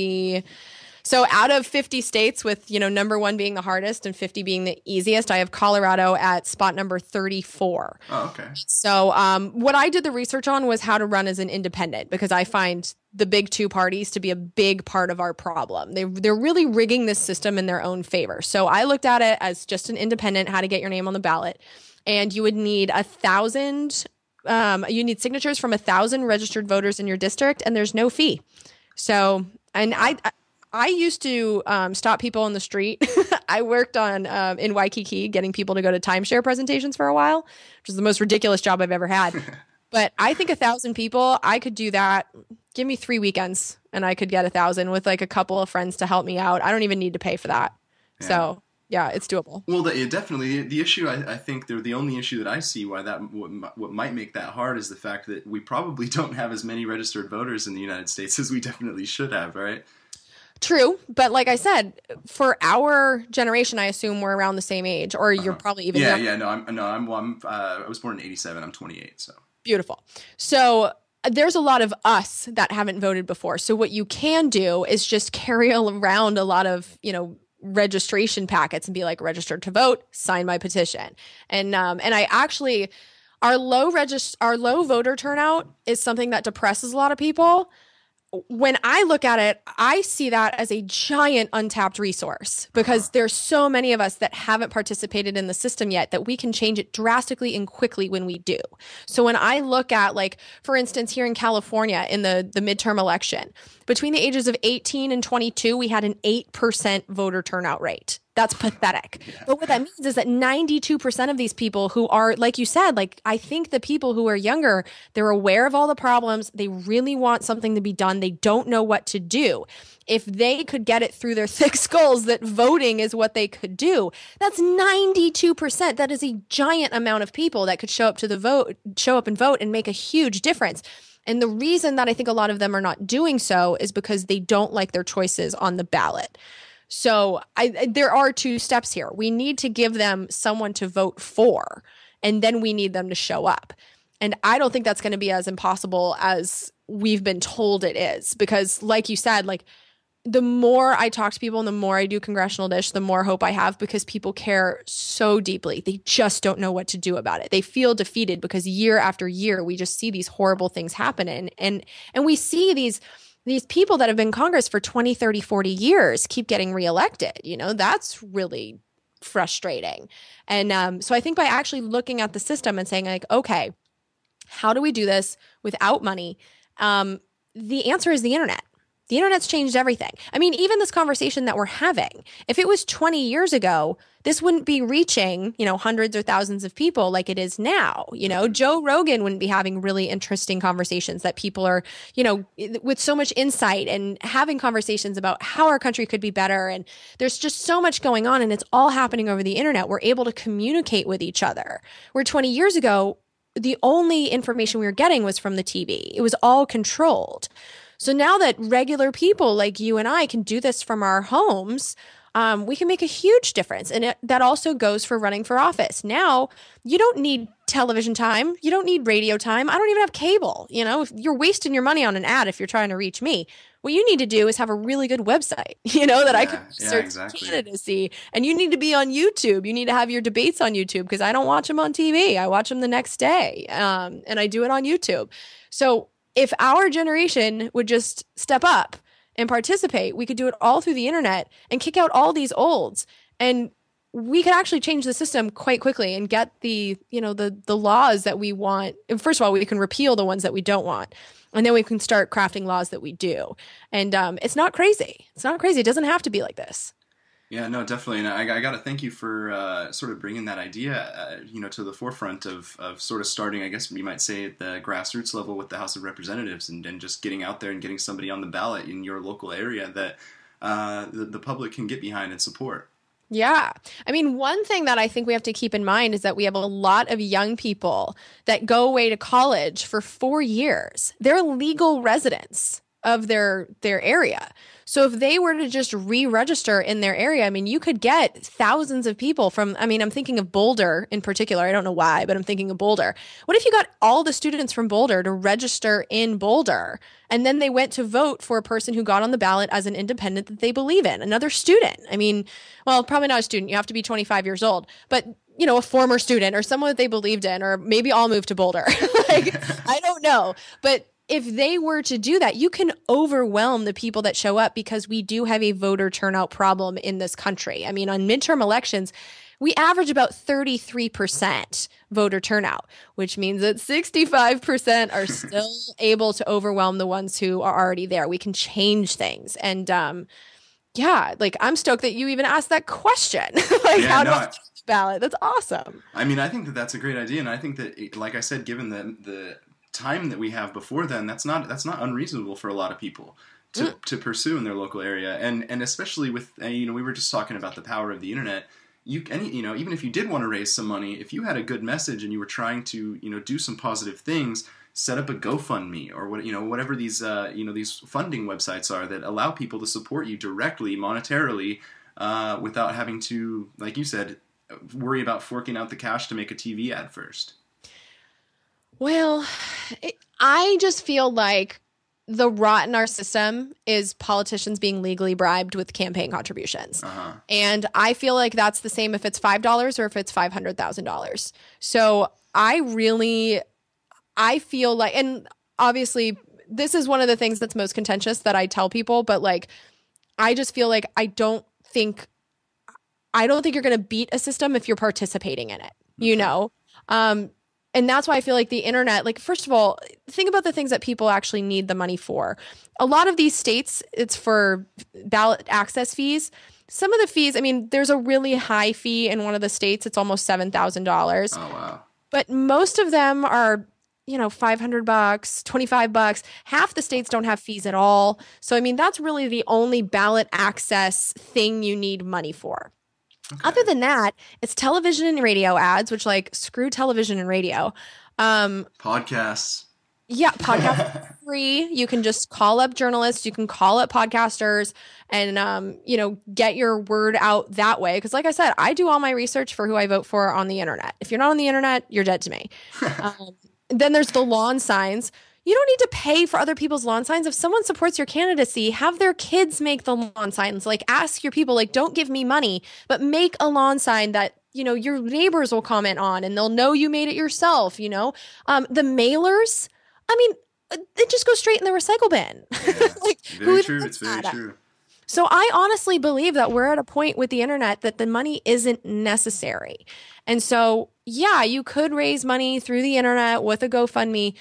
so out of 50 states with, number 1 being the hardest and 50 being the easiest, I have Colorado at spot number 34. Oh, okay. So what I did the research on was how to run as an independent, because I find the big two parties to be a big part of our problem. They're really rigging this system in their own favor. So I looked at it as just an independent, how to get your name on the ballot. And you would need 1,000, you need signatures from 1,000 registered voters in your district, and there's no fee. So, and I used to stop people on the street. I worked in Waikiki getting people to go to timeshare presentations for a while, which is the most ridiculous job I've ever had. But I think 1,000 people, I could do that. Give me 3 weekends and I could get 1,000 with like a couple of friends to help me out. I don't even need to pay for that. Yeah. So yeah, it's doable. Well, definitely. The issue, I think, the only issue that I see why what might make that hard is the fact that we probably don't have as many registered voters in the United States as we definitely should have, right? True, but like I said, for our generation, I assume we're around the same age, or you're probably even younger. Yeah. I was born in '87. I'm 28. So beautiful. So there's a lot of us that haven't voted before. So what you can do is just carry around a lot of registration packets and be like, registered to vote, sign my petition. And I actually, our low voter turnout is something that depresses a lot of people. When I look at it, I see that as a giant untapped resource, because there's so many of us that haven't participated in the system yet that we can change it drastically and quickly when we do. So when I look at, like, for instance, here in California in the midterm election, between the ages of 18 and 22, we had an 8% voter turnout rate. That's pathetic. Yeah. But what that means is that 92% of these people who are, like you said, like I think the people who are younger, they're aware of all the problems. They really want something to be done. They don't know what to do. If they could get it through their thick skulls that voting is what they could do, that's 92%. That is a giant amount of people that could show up and vote and make a huge difference. And the reason that I think a lot of them are not doing so is because they don't like their choices on the ballot. So there are two steps here. We need to give them someone to vote for, and then we need them to show up. And I don't think that's going to be as impossible as we've been told it is, because like you said, like the more I talk to people and the more I do Congressional Dish, the more hope I have, because people care so deeply. They just don't know what to do about it. They feel defeated because year after year, we just see these horrible things happen. And we see these people that have been in Congress for 20, 30, 40 years keep getting reelected. You know, that's really frustrating. And so I think by actually looking at the system and saying like, okay, how do we do this without money? The answer is the internet. The internet's changed everything. I mean, even this conversation that we're having, if it was 20 years ago, this wouldn't be reaching, you know, hundreds or thousands of people like it is now. You know, Joe Rogan wouldn't be having really interesting conversations that people are, you know, with so much insight and having conversations about how our country could be better. And there's just so much going on, and it's all happening over the internet. We're able to communicate with each other. Where 20 years ago, the only information we were getting was from the TV. It was all controlled. So now that regular people like you and I can do this from our homes, we can make a huge difference. And that also goes for running for office. Now, you don't need television time. You don't need radio time. I don't even have cable. You know, if you're wasting your money on an ad if you're trying to reach me. What you need to do is have a really good website, you know, that I can search candidacy. And you need to be on YouTube. You need to have your debates on YouTube, because I don't watch them on TV. I watch them the next day. And I do it on YouTube. So if our generation would just step up and participate, we could do it all through the internet and kick out all these olds. And we could actually change the system quite quickly and get the laws that we want. And first of all, we can repeal the ones that we don't want. And then we can start crafting laws that we do. And it's not crazy. It's not crazy. It doesn't have to be like this. Yeah, no, definitely. And I got to thank you for sort of bringing that idea, to the forefront of sort of starting, I guess you might say, at the grassroots level with the House of Representatives, and just getting out there and getting somebody on the ballot in your local area that the public can get behind and support. Yeah. I mean, one thing that I think we have to keep in mind is that we have a lot of young people that go away to college for 4 years. They're legal residents of their area. So if they were to just re-register in their area, I mean, you could get thousands of people from, I mean, I'm thinking of Boulder in particular. I don't know why, but I'm thinking of Boulder. What if you got all the students from Boulder to register in Boulder, and then they went to vote for a person who got on the ballot as an independent that they believe in, another student? I mean, well, probably not a student. You have to be 25 years old, but you know, a former student or someone that they believed in, or maybe all moved to Boulder. Like, I don't know, but if they were to do that, you can overwhelm the people that show up, because we do have a voter turnout problem in this country. I mean, on midterm elections, we average about 33% voter turnout, which means that 65% are still able to overwhelm the ones who are already there. We can change things. And yeah, like I'm stoked that you even asked that question. How do I change the ballot? That's awesome. I mean, I think that that's a great idea. And I think that, like I said, given the time that we have before then, that's not unreasonable for a lot of people to pursue in their local area, and especially with we were just talking about the power of the internet. Even if you did want to raise some money, if you had a good message and you were trying to do some positive things, set up a GoFundMe or whatever these these funding websites are that allow people to support you directly monetarily without having to, like you said, worry about forking out the cash to make a TV ad first. Well, I just feel like the rot in our system is politicians being legally bribed with campaign contributions. Uh-huh. And I feel like that's the same if it's $5 or if it's $500,000. So I feel like, and obviously this is one of the things that's most contentious that I tell people, but like, I just feel like I don't think you're going to beat a system if you're participating in it, And that's why I feel like the internet, like, first of all, think about the things that people actually need the money for. A lot of these states, it's for ballot access fees. Some of the fees, I mean, there's a really high fee in one of the states. It's almost $7,000. Oh, wow. But most of them are, $500, $25. Half the states don't have fees at all. So, I mean, that's really the only ballot access thing you need money for. Okay. Other than that, it's television and radio ads, which, like, screw television and radio. Podcasts. Yeah, podcasts are free. You can just call up journalists. You can call up podcasters and, get your word out that way. Because like I said, I do all my research for who I vote for on the internet. If you're not on the internet, you're dead to me. Then there's the lawn signs. You don't need to pay for other people's lawn signs. If someone supports your candidacy, have their kids make the lawn signs. Like, ask your people, like, don't give me money, but make a lawn sign that, your neighbors will comment on and they'll know you made it yourself, The mailers, I mean, it just goes straight in the recycle bin. Yeah, like, very true. It's very true. So I honestly believe that we're at a point with the internet that the money isn't necessary. And so, yeah, you could raise money through the internet with a GoFundMe.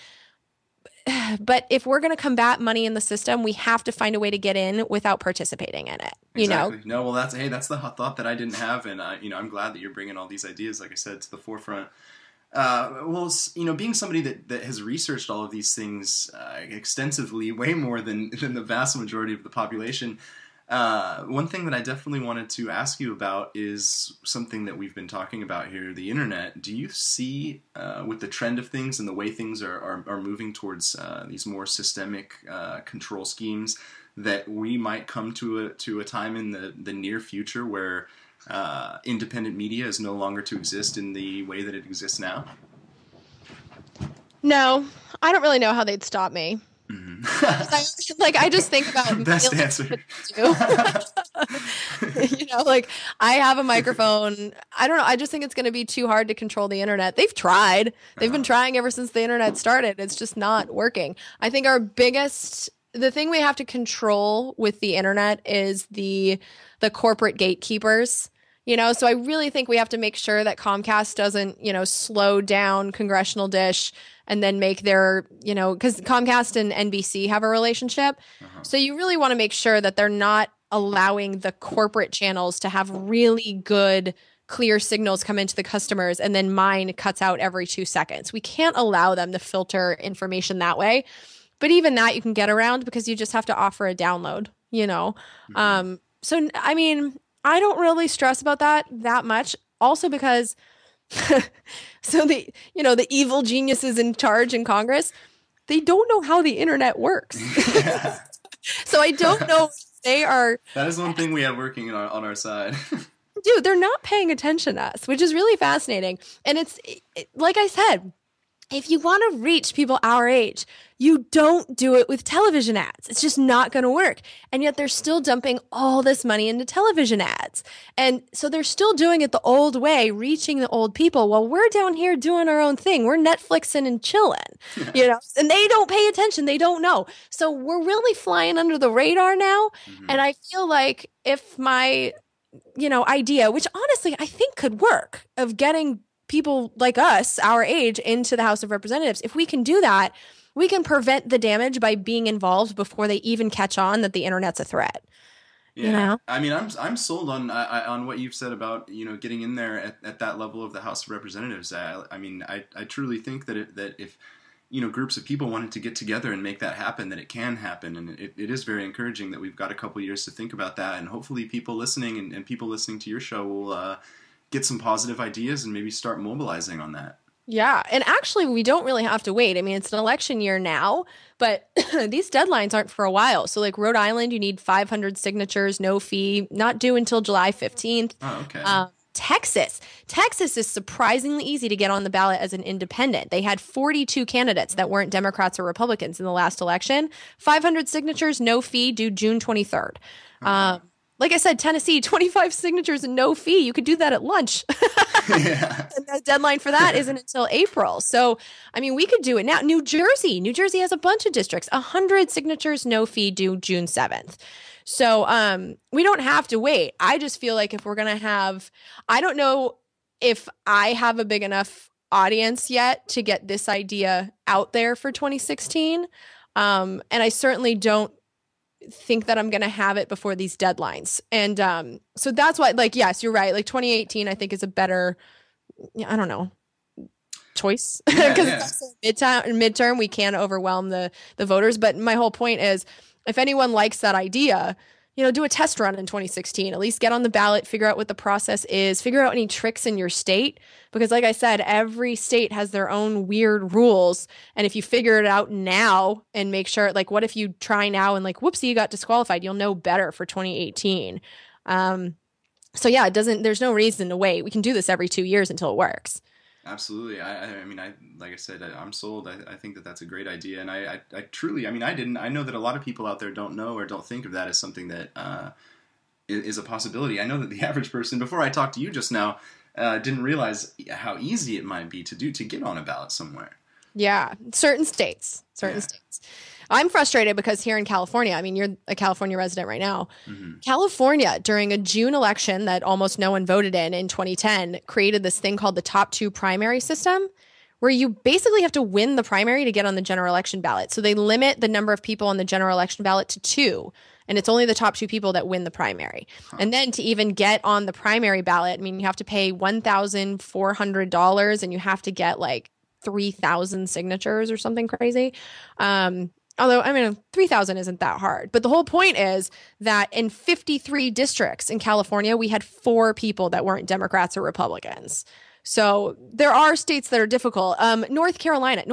But if we're going to combat money in the system, we have to find a way to get in without participating in it. Exactly. No, well, that's the thought that I didn't have. And, I'm glad that you're bringing all these ideas, like I said, to the forefront. Being somebody that has researched all of these things extensively, way more than the vast majority of the population, one thing that I definitely wanted to ask you about is something that we've been talking about here, the internet. Do you see, with the trend of things and the way things are moving towards these more systemic control schemes, that we might come to a time in the near future where independent media is no longer to exist in the way that it exists now? No, I don't really know how they'd stop me. Mm-hmm. I just think about best answer. I have a microphone. I don't know. I just think it's going to be too hard to control the internet. They've tried. They've been trying ever since the internet started. It's just not working. I think the thing we have to control with the internet is the corporate gatekeepers. So I really think we have to make sure that Comcast doesn't, slow down Congressional Dish and then make their, because Comcast and NBC have a relationship. Uh-huh. So you really want to make sure that they're not allowing the corporate channels to have really good, clear signals come into the customers and then mine cuts out every 2 seconds. We can't allow them to filter information that way. But even that you can get around because you just have to offer a download, Mm-hmm. So, I mean, I don't really stress about that much. Also because the evil geniuses in charge in Congress, they don't know how the internet works. So I don't know if they are. That is one thing we have working on our side. Dude, they're not paying attention to us, which is really fascinating. And it's like I said, if you want to reach people our age, you don't do it with television ads. It's just not going to work. And yet they're still dumping all this money into television ads. And so they're still doing it the old way, reaching the old people, while we're down here doing our own thing. We're Netflixing and chilling, and they don't pay attention. They don't know. So we're really flying under the radar now. Mm-hmm. And I feel like if my, idea, which honestly I think could work, of getting people like us, our age, into the House of Representatives, if we can do that, we can prevent the damage by being involved before they even catch on that the internet's a threat. Yeah, I mean, I'm sold on what you've said about getting in there at that level of the House of Representatives. I truly think that if groups of people wanted to get together and make that happen, that it can happen, and it is very encouraging that we've got a couple years to think about that, and hopefully people listening and people listening to your show will get some positive ideas and maybe start mobilizing on that. Yeah. And actually, we don't really have to wait. I mean, it's an election year now, but these deadlines aren't for a while. So like Rhode Island, you need 500 signatures, no fee, not due until July 15th. Oh, okay. Texas is surprisingly easy to get on the ballot as an independent. They had 42 candidates that weren't Democrats or Republicans in the last election. 500 signatures, no fee, due June 23rd. Okay. Like I said, Tennessee, 25 signatures and no fee. You could do that at lunch. Yeah. And the deadline for that isn't until April. So, I mean, we could do it now. New Jersey has a bunch of districts. 100 signatures, no fee, due June 7th. So we don't have to wait. I just feel like if we're going to have – I don't know if I have a big enough audience yet to get this idea out there for 2016. And I certainly don't think that I'm going to have it before these deadlines. And so that's why, like, yes, you're right. Like 2018, I think is a better, I don't know, choice, because midterm, we can't overwhelm the voters. But my whole point is, if anyone likes that idea, do a test run in 2016, at least get on the ballot, figure out what the process is, figure out any tricks in your state. Because like I said, every state has their own weird rules. And if you figure it out now and make sure, like, what if you try now and like, whoopsie, you got disqualified, you'll know better for 2018. So yeah, there's no reason to wait. We can do this every 2 years until it works. Absolutely. I mean, like I said, I'm sold. I think that that's a great idea. And I truly, I know that a lot of people out there don't know or don't think of that as something that is a possibility. I know that the average person, before I talked to you just now, didn't realize how easy it might be to get on a ballot somewhere. Yeah. Certain states. I'm frustrated because here in California, I mean, you're a California resident right now. Mm-hmm. California, during a June election that almost no one voted in 2010, created this thing called the top two primary system, where you basically have to win the primary to get on the general election ballot. So they limit the number of people on the general election ballot to 2. And it's only the top 2 people that win the primary. Huh. And then to even get on the primary ballot, I mean, you have to pay $1,400 and you have to get like 3,000 signatures or something crazy. Although, I mean, 3,000 isn't that hard. But the whole point is that in 53 districts in California, we had 4 people that weren't Democrats or Republicans. So there are states that are difficult. North Carolina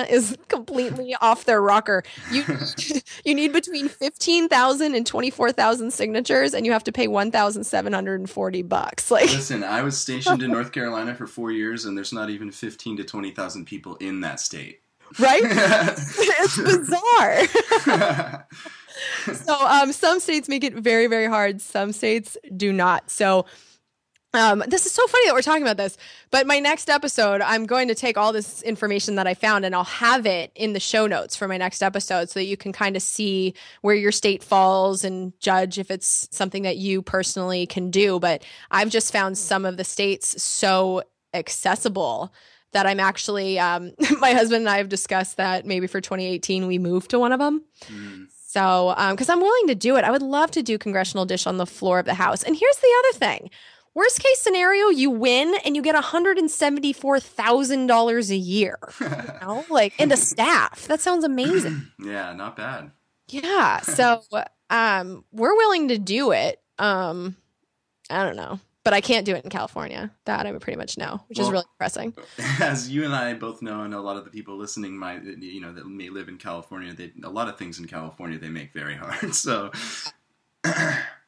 is completely off their rocker. You need between 15,000 and 24,000 signatures, and you have to pay $1,740. Like, listen, I was stationed in North Carolina for 4 years, and there's not even 15 to 20,000 people in that state. Right? It's bizarre. So some states make it very, very hard. Some states do not. So this is so funny that we're talking about this. But my next episode, I'm going to take all this information that I found and I'll have it in the show notes for my next episode so that you can kind of see where your state falls and judge if it's something that you personally can do. But I've just found some of the states so accessible that I'm actually, my husband and I have discussed that maybe for 2018, we move to one of them. Mm. So, because I'm willing to do it. I would love to do Congressional Dish on the floor of the House. And here's the other thing. Worst case scenario, you win and you get $174,000 a year, and a staff. That sounds amazing. Yeah, not bad. Yeah. So, we're willing to do it. I don't know. But I can't do it in California. That I would pretty much know, which is really depressing. As you and I both know, and a lot of the people listening that may live in California, a lot of things in California they make very hard. So,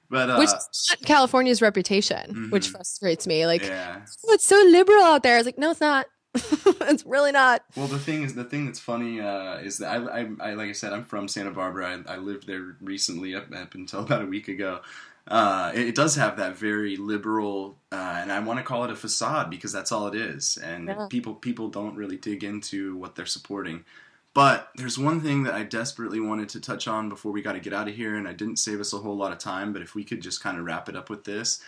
but which is not California's reputation, mm-hmm. which frustrates me. Like, oh, it's so liberal out there. I was like, no, it's not. It's really not. Well, the thing that's funny is that I like I said, I'm from Santa Barbara. I lived there recently up until about a week ago. It does have that very liberal, and I want to call it a facade because that's all it is. And people don't really dig into what they're supporting. But there's one thing that I desperately wanted to touch on before we got to get out of here, and I didn't save us a whole lot of time. But if we could just kind of wrap it up with this,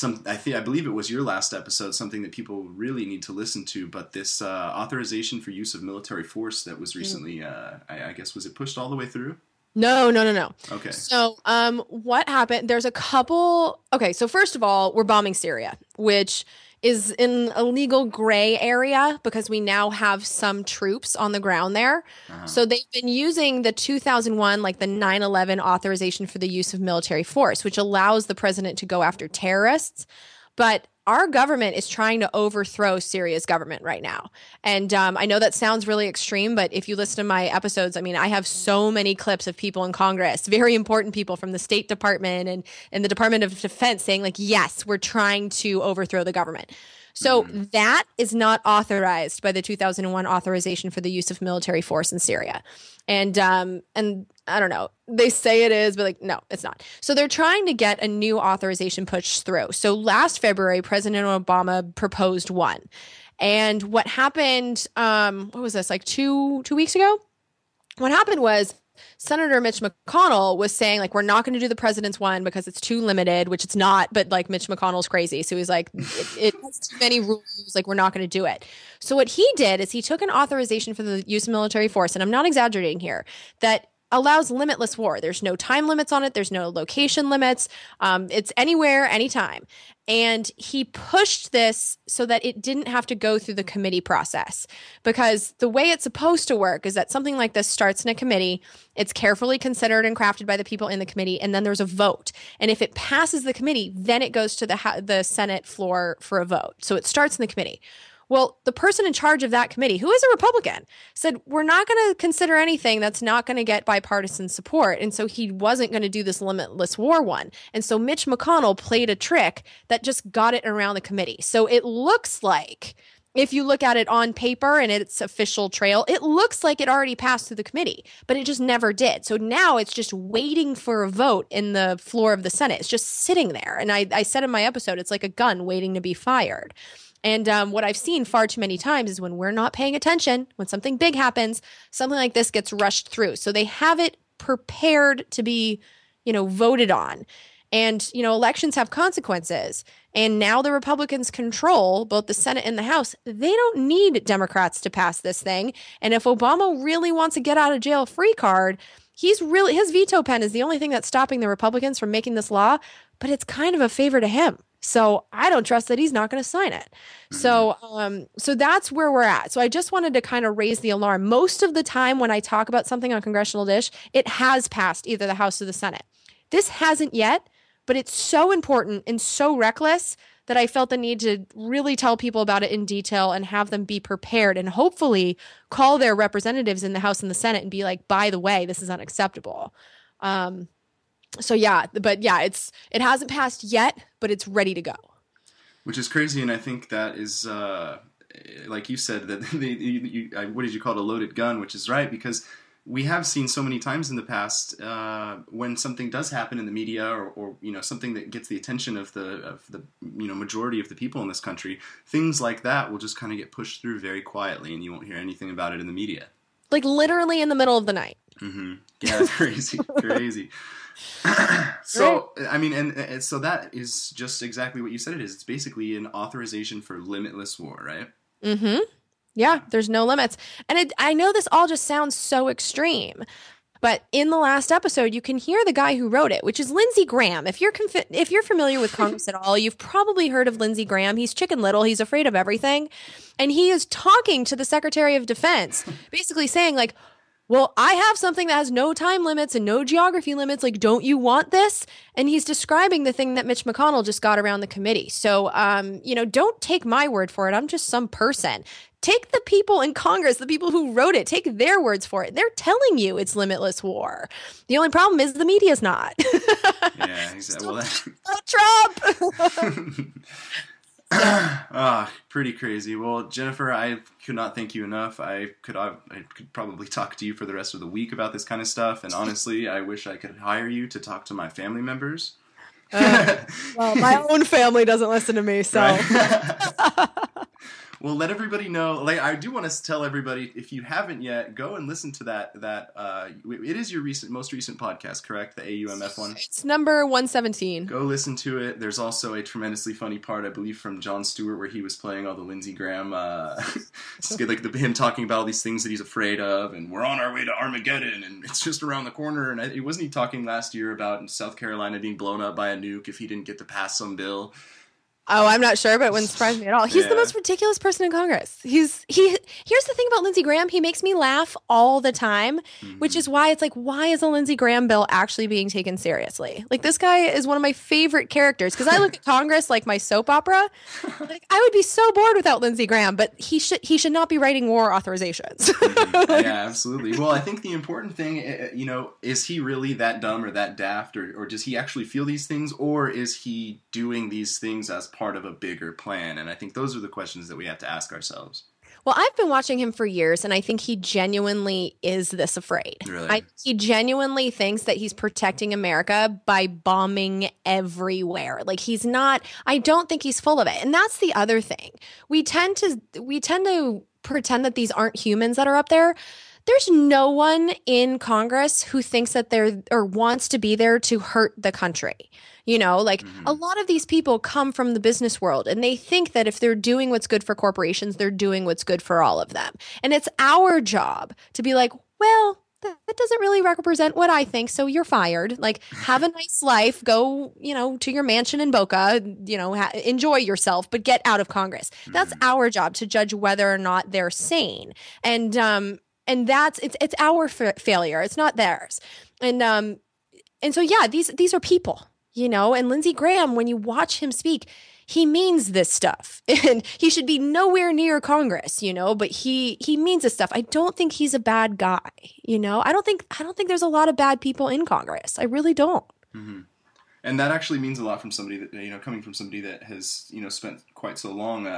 I believe it was your last episode, something that people really need to listen to. But this authorization for use of military force that was recently, I guess, was it pushed all the way through? No. Okay. So, what happened? There's a couple. Okay. So first of all, we're bombing Syria, which is in a legal gray area because we now have some troops on the ground there. Uh-huh. So they've been using the 2001, like the 9/11 authorization for the use of military force, which allows the president to go after terrorists. But our government is trying to overthrow Syria's government right now. And I know that sounds really extreme, but if you listen to my episodes, I mean, I have so many clips of people in Congress, very important people from the State Department and the Department of Defense saying, like, yes, we're trying to overthrow the government. So that is not authorized by the 2001 authorization for the use of military force in Syria. And I don't know, they say it is, but like, no, it's not. So they're trying to get a new authorization pushed through. So last February, President Obama proposed one. And what happened, what was this, like two weeks ago? What happened was Senator Mitch McConnell was saying, like, we're not going to do the president's one because it's too limited, which it's not, but like Mitch McConnell's crazy. So he's like, it has too many rules, like we're not going to do it. So what he did is he took an authorization for the use of military force, and I'm not exaggerating here, that allows limitless war. There's no time limits on it. There's no location limits. It's anywhere, anytime. And he pushed this so that it didn't have to go through the committee process, because the way it's supposed to work is that something like this starts in a committee. It's carefully considered and crafted by the people in the committee, and then there's a vote. And if it passes the committee, then it goes to the Senate floor for a vote. So it starts in the committee. Well, the person in charge of that committee, who is a Republican, said, we're not going to consider anything that's not going to get bipartisan support. And so he wasn't going to do this limitless war one. And so Mitch McConnell played a trick that just got it around the committee. So it looks like, if you look at it on paper and its official trail, it looks like it already passed through the committee, but it just never did. So now it's just waiting for a vote in the floor of the Senate. It's just sitting there. And I said in my episode, it's like a gun waiting to be fired. And what I've seen far too many times is when we're not paying attention, when something big happens, something like this gets rushed through. So they have it prepared to be, voted on. And, elections have consequences. And now the Republicans control both the Senate and the House. They don't need Democrats to pass this thing. And if Obama really wants a get out of jail free card, his veto pen is the only thing that's stopping the Republicans from making this law. But it's kind of a favor to him. So I don't trust that he's not going to sign it. So that's where we're at. So I just wanted to kind of raise the alarm. Most of the time when I talk about something on Congressional Dish, it has passed either the House or the Senate. This hasn't yet, but it's so important and so reckless that I felt the need to really tell people about it in detail and have them be prepared and hopefully call their representatives in the House and the Senate and be like, by the way, this is unacceptable. It hasn't passed yet, but it's ready to go. Which is crazy, and I think that is, like you said, that what did you call it, a loaded gun, which is right, because we have seen so many times in the past when something does happen in the media or something that gets the attention of the majority of the people in this country, things like that will just kind of get pushed through very quietly, and you won't hear anything about it in the media. Like literally in the middle of the night. Mm-hmm. Yeah, it's crazy, crazy. So, I mean, and so that is just exactly what you said it is. It's basically an authorization for limitless war, right? Mm-hmm. Yeah, there's no limits. And I know this all just sounds so extreme, but in the last episode, you can hear the guy who wrote it, which is Lindsey Graham. If you're familiar with Congress at all, you've probably heard of Lindsey Graham. He's Chicken Little. He's afraid of everything. And he is talking to the Secretary of Defense, basically saying like, well, I have something that has no time limits and no geography limits. Like, don't you want this? And he's describing the thing that Mitch McConnell just got around the committee. So, don't take my word for it. I'm just some person. Take the people in Congress, the people who wrote it, take their words for it. They're telling you it's limitless war. The only problem is the media's not. Yeah, exactly. Well, Trump! Pretty crazy. Well, Jennifer, I could not thank you enough. I could probably talk to you for the rest of the week about this kind of stuff. And honestly, I wish I could hire you to talk to my family members. Well, my own family doesn't listen to me, so. Right? Well, let everybody know. Like, I do want to tell everybody, if you haven't yet, go and listen to that. It is your most recent podcast, correct? The AUMF one. It's number 117. Go listen to it. There's also a tremendously funny part, I believe, from Jon Stewart, where he was playing all the Lindsey Graham, him talking about all these things that he's afraid of, and we're on our way to Armageddon, and it's just around the corner. And wasn't he talking last year about South Carolina being blown up by a nuke if he didn't get to pass some bill? Oh, I'm not sure, but it wouldn't surprise me at all. He's the most ridiculous person in Congress. Here's the thing about Lindsey Graham. He makes me laugh all the time, which is why it's like, why is a Lindsey Graham bill actually being taken seriously? Like, this guy is one of my favorite characters because I look at Congress like my soap opera. Like, I would be so bored without Lindsey Graham, but he should not be writing war authorizations. Yeah, absolutely. Well, I think the important thing, is he really that dumb or that daft, or does he actually feel these things, or is he doing these things as part of a bigger plan? And I think those are the questions that we have to ask ourselves. Well, I've been watching him for years, and I think he genuinely is this afraid. Really? He genuinely thinks that he's protecting America by bombing everywhere. Like, he's not. I don't think he's full of it. And that's the other thing. We tend to pretend that these aren't humans that are up there. there's no one in Congress who thinks that they're or wants to be there to hurt the country. You know, like a lot of these people come from the business world and they think that if they're doing what's good for corporations, they're doing what's good for all of them. And it's our job to be like, well, that doesn't really represent what I think, so you're fired. Like, have a nice life, go, to your mansion in Boca, enjoy yourself, but get out of Congress. That's our job, to judge whether or not they're sane. And that's it's our failure. It's not theirs. And so yeah, these are people, and Lindsey Graham, when you watch him speak, he means this stuff, and he should be nowhere near Congress, but he means this stuff. I don't think he's a bad guy. I don't think there's a lot of bad people in Congress. I really don't. Mm-hmm. And that actually means a lot from somebody that, coming from somebody that has, spent quite so long,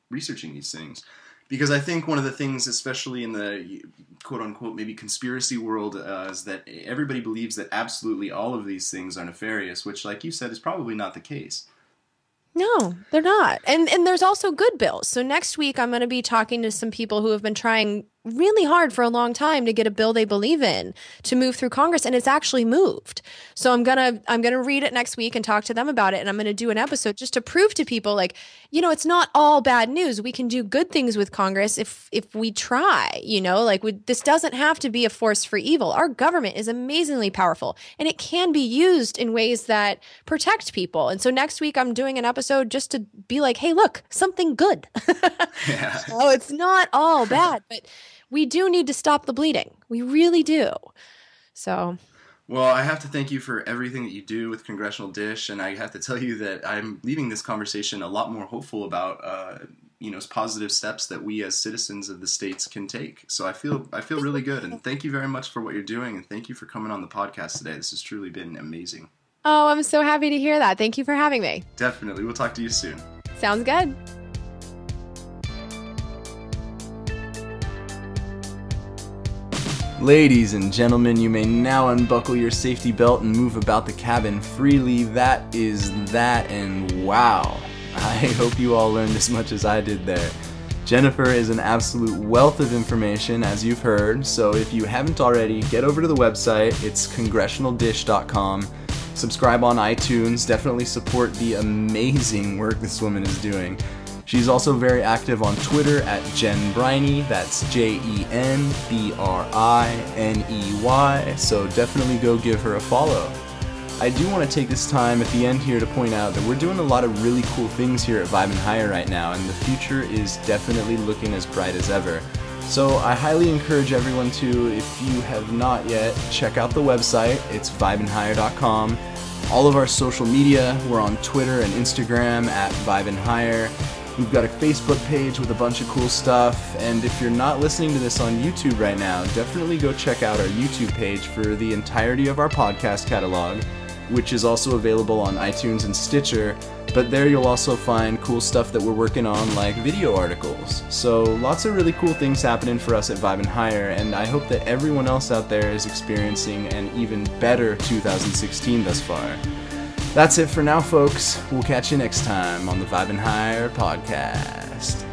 researching these things. Because I think one of the things, especially in the quote-unquote maybe conspiracy world, is that everybody believes that absolutely all of these things are nefarious, which, like you said, is probably not the case. No, they're not. And there's also good bills. So next week, I'm going to be talking to some people who have been trying really hard for a long time to get a bill they believe in to move through Congress, and it's actually moved. So I'm gonna read it next week and talk to them about it, and I'm gonna do an episode just to prove to people, like, it's not all bad news. We can do good things with Congress if we try. This doesn't have to be a force for evil. Our government is amazingly powerful, and it can be used in ways that protect people. And so next week I'm doing an episode just to be like, hey, look, something good. Yeah. So it's not all bad, but we do need to stop the bleeding. We really do. So, well, I have to thank you for everything that you do with Congressional Dish, and I have to tell you that I'm leaving this conversation a lot more hopeful about, positive steps that we as citizens of the states can take. So I feel really good, and thank you very much for what you're doing, and thank you for coming on the podcast today. This has truly been amazing. Oh, I'm so happy to hear that. Thank you for having me. Definitely. We'll talk to you soon. Sounds good. Ladies and gentlemen, you may now unbuckle your safety belt and move about the cabin freely. That is that, and wow. I hope you all learned as much as I did there. Jennifer is an absolute wealth of information, as you've heard, so if you haven't already, get over to the website. It's congressionaldish.com. Subscribe on iTunes. Definitely support the amazing work this woman is doing. She's also very active on Twitter at Jen Briney. That's JenBriney, so definitely go give her a follow. I do want to take this time at the end here to point out that we're doing a lot of really cool things here at Vibin Higher right now, and the future is definitely looking as bright as ever. So I highly encourage everyone to, if you have not yet, check out the website. It's vibinhigher.com. All of our social media, we're on Twitter and Instagram at Vibin Higher. We've got a Facebook page with a bunch of cool stuff, and if you're not listening to this on YouTube right now, definitely go check out our YouTube page for the entirety of our podcast catalog, which is also available on iTunes and Stitcher, but there you'll also find cool stuff that we're working on, like video articles. So lots of really cool things happening for us at Vibin Higher, and I hope that everyone else out there is experiencing an even better 2016 thus far. That's it for now, folks. We'll catch you next time on the Vibin Higher Podcast.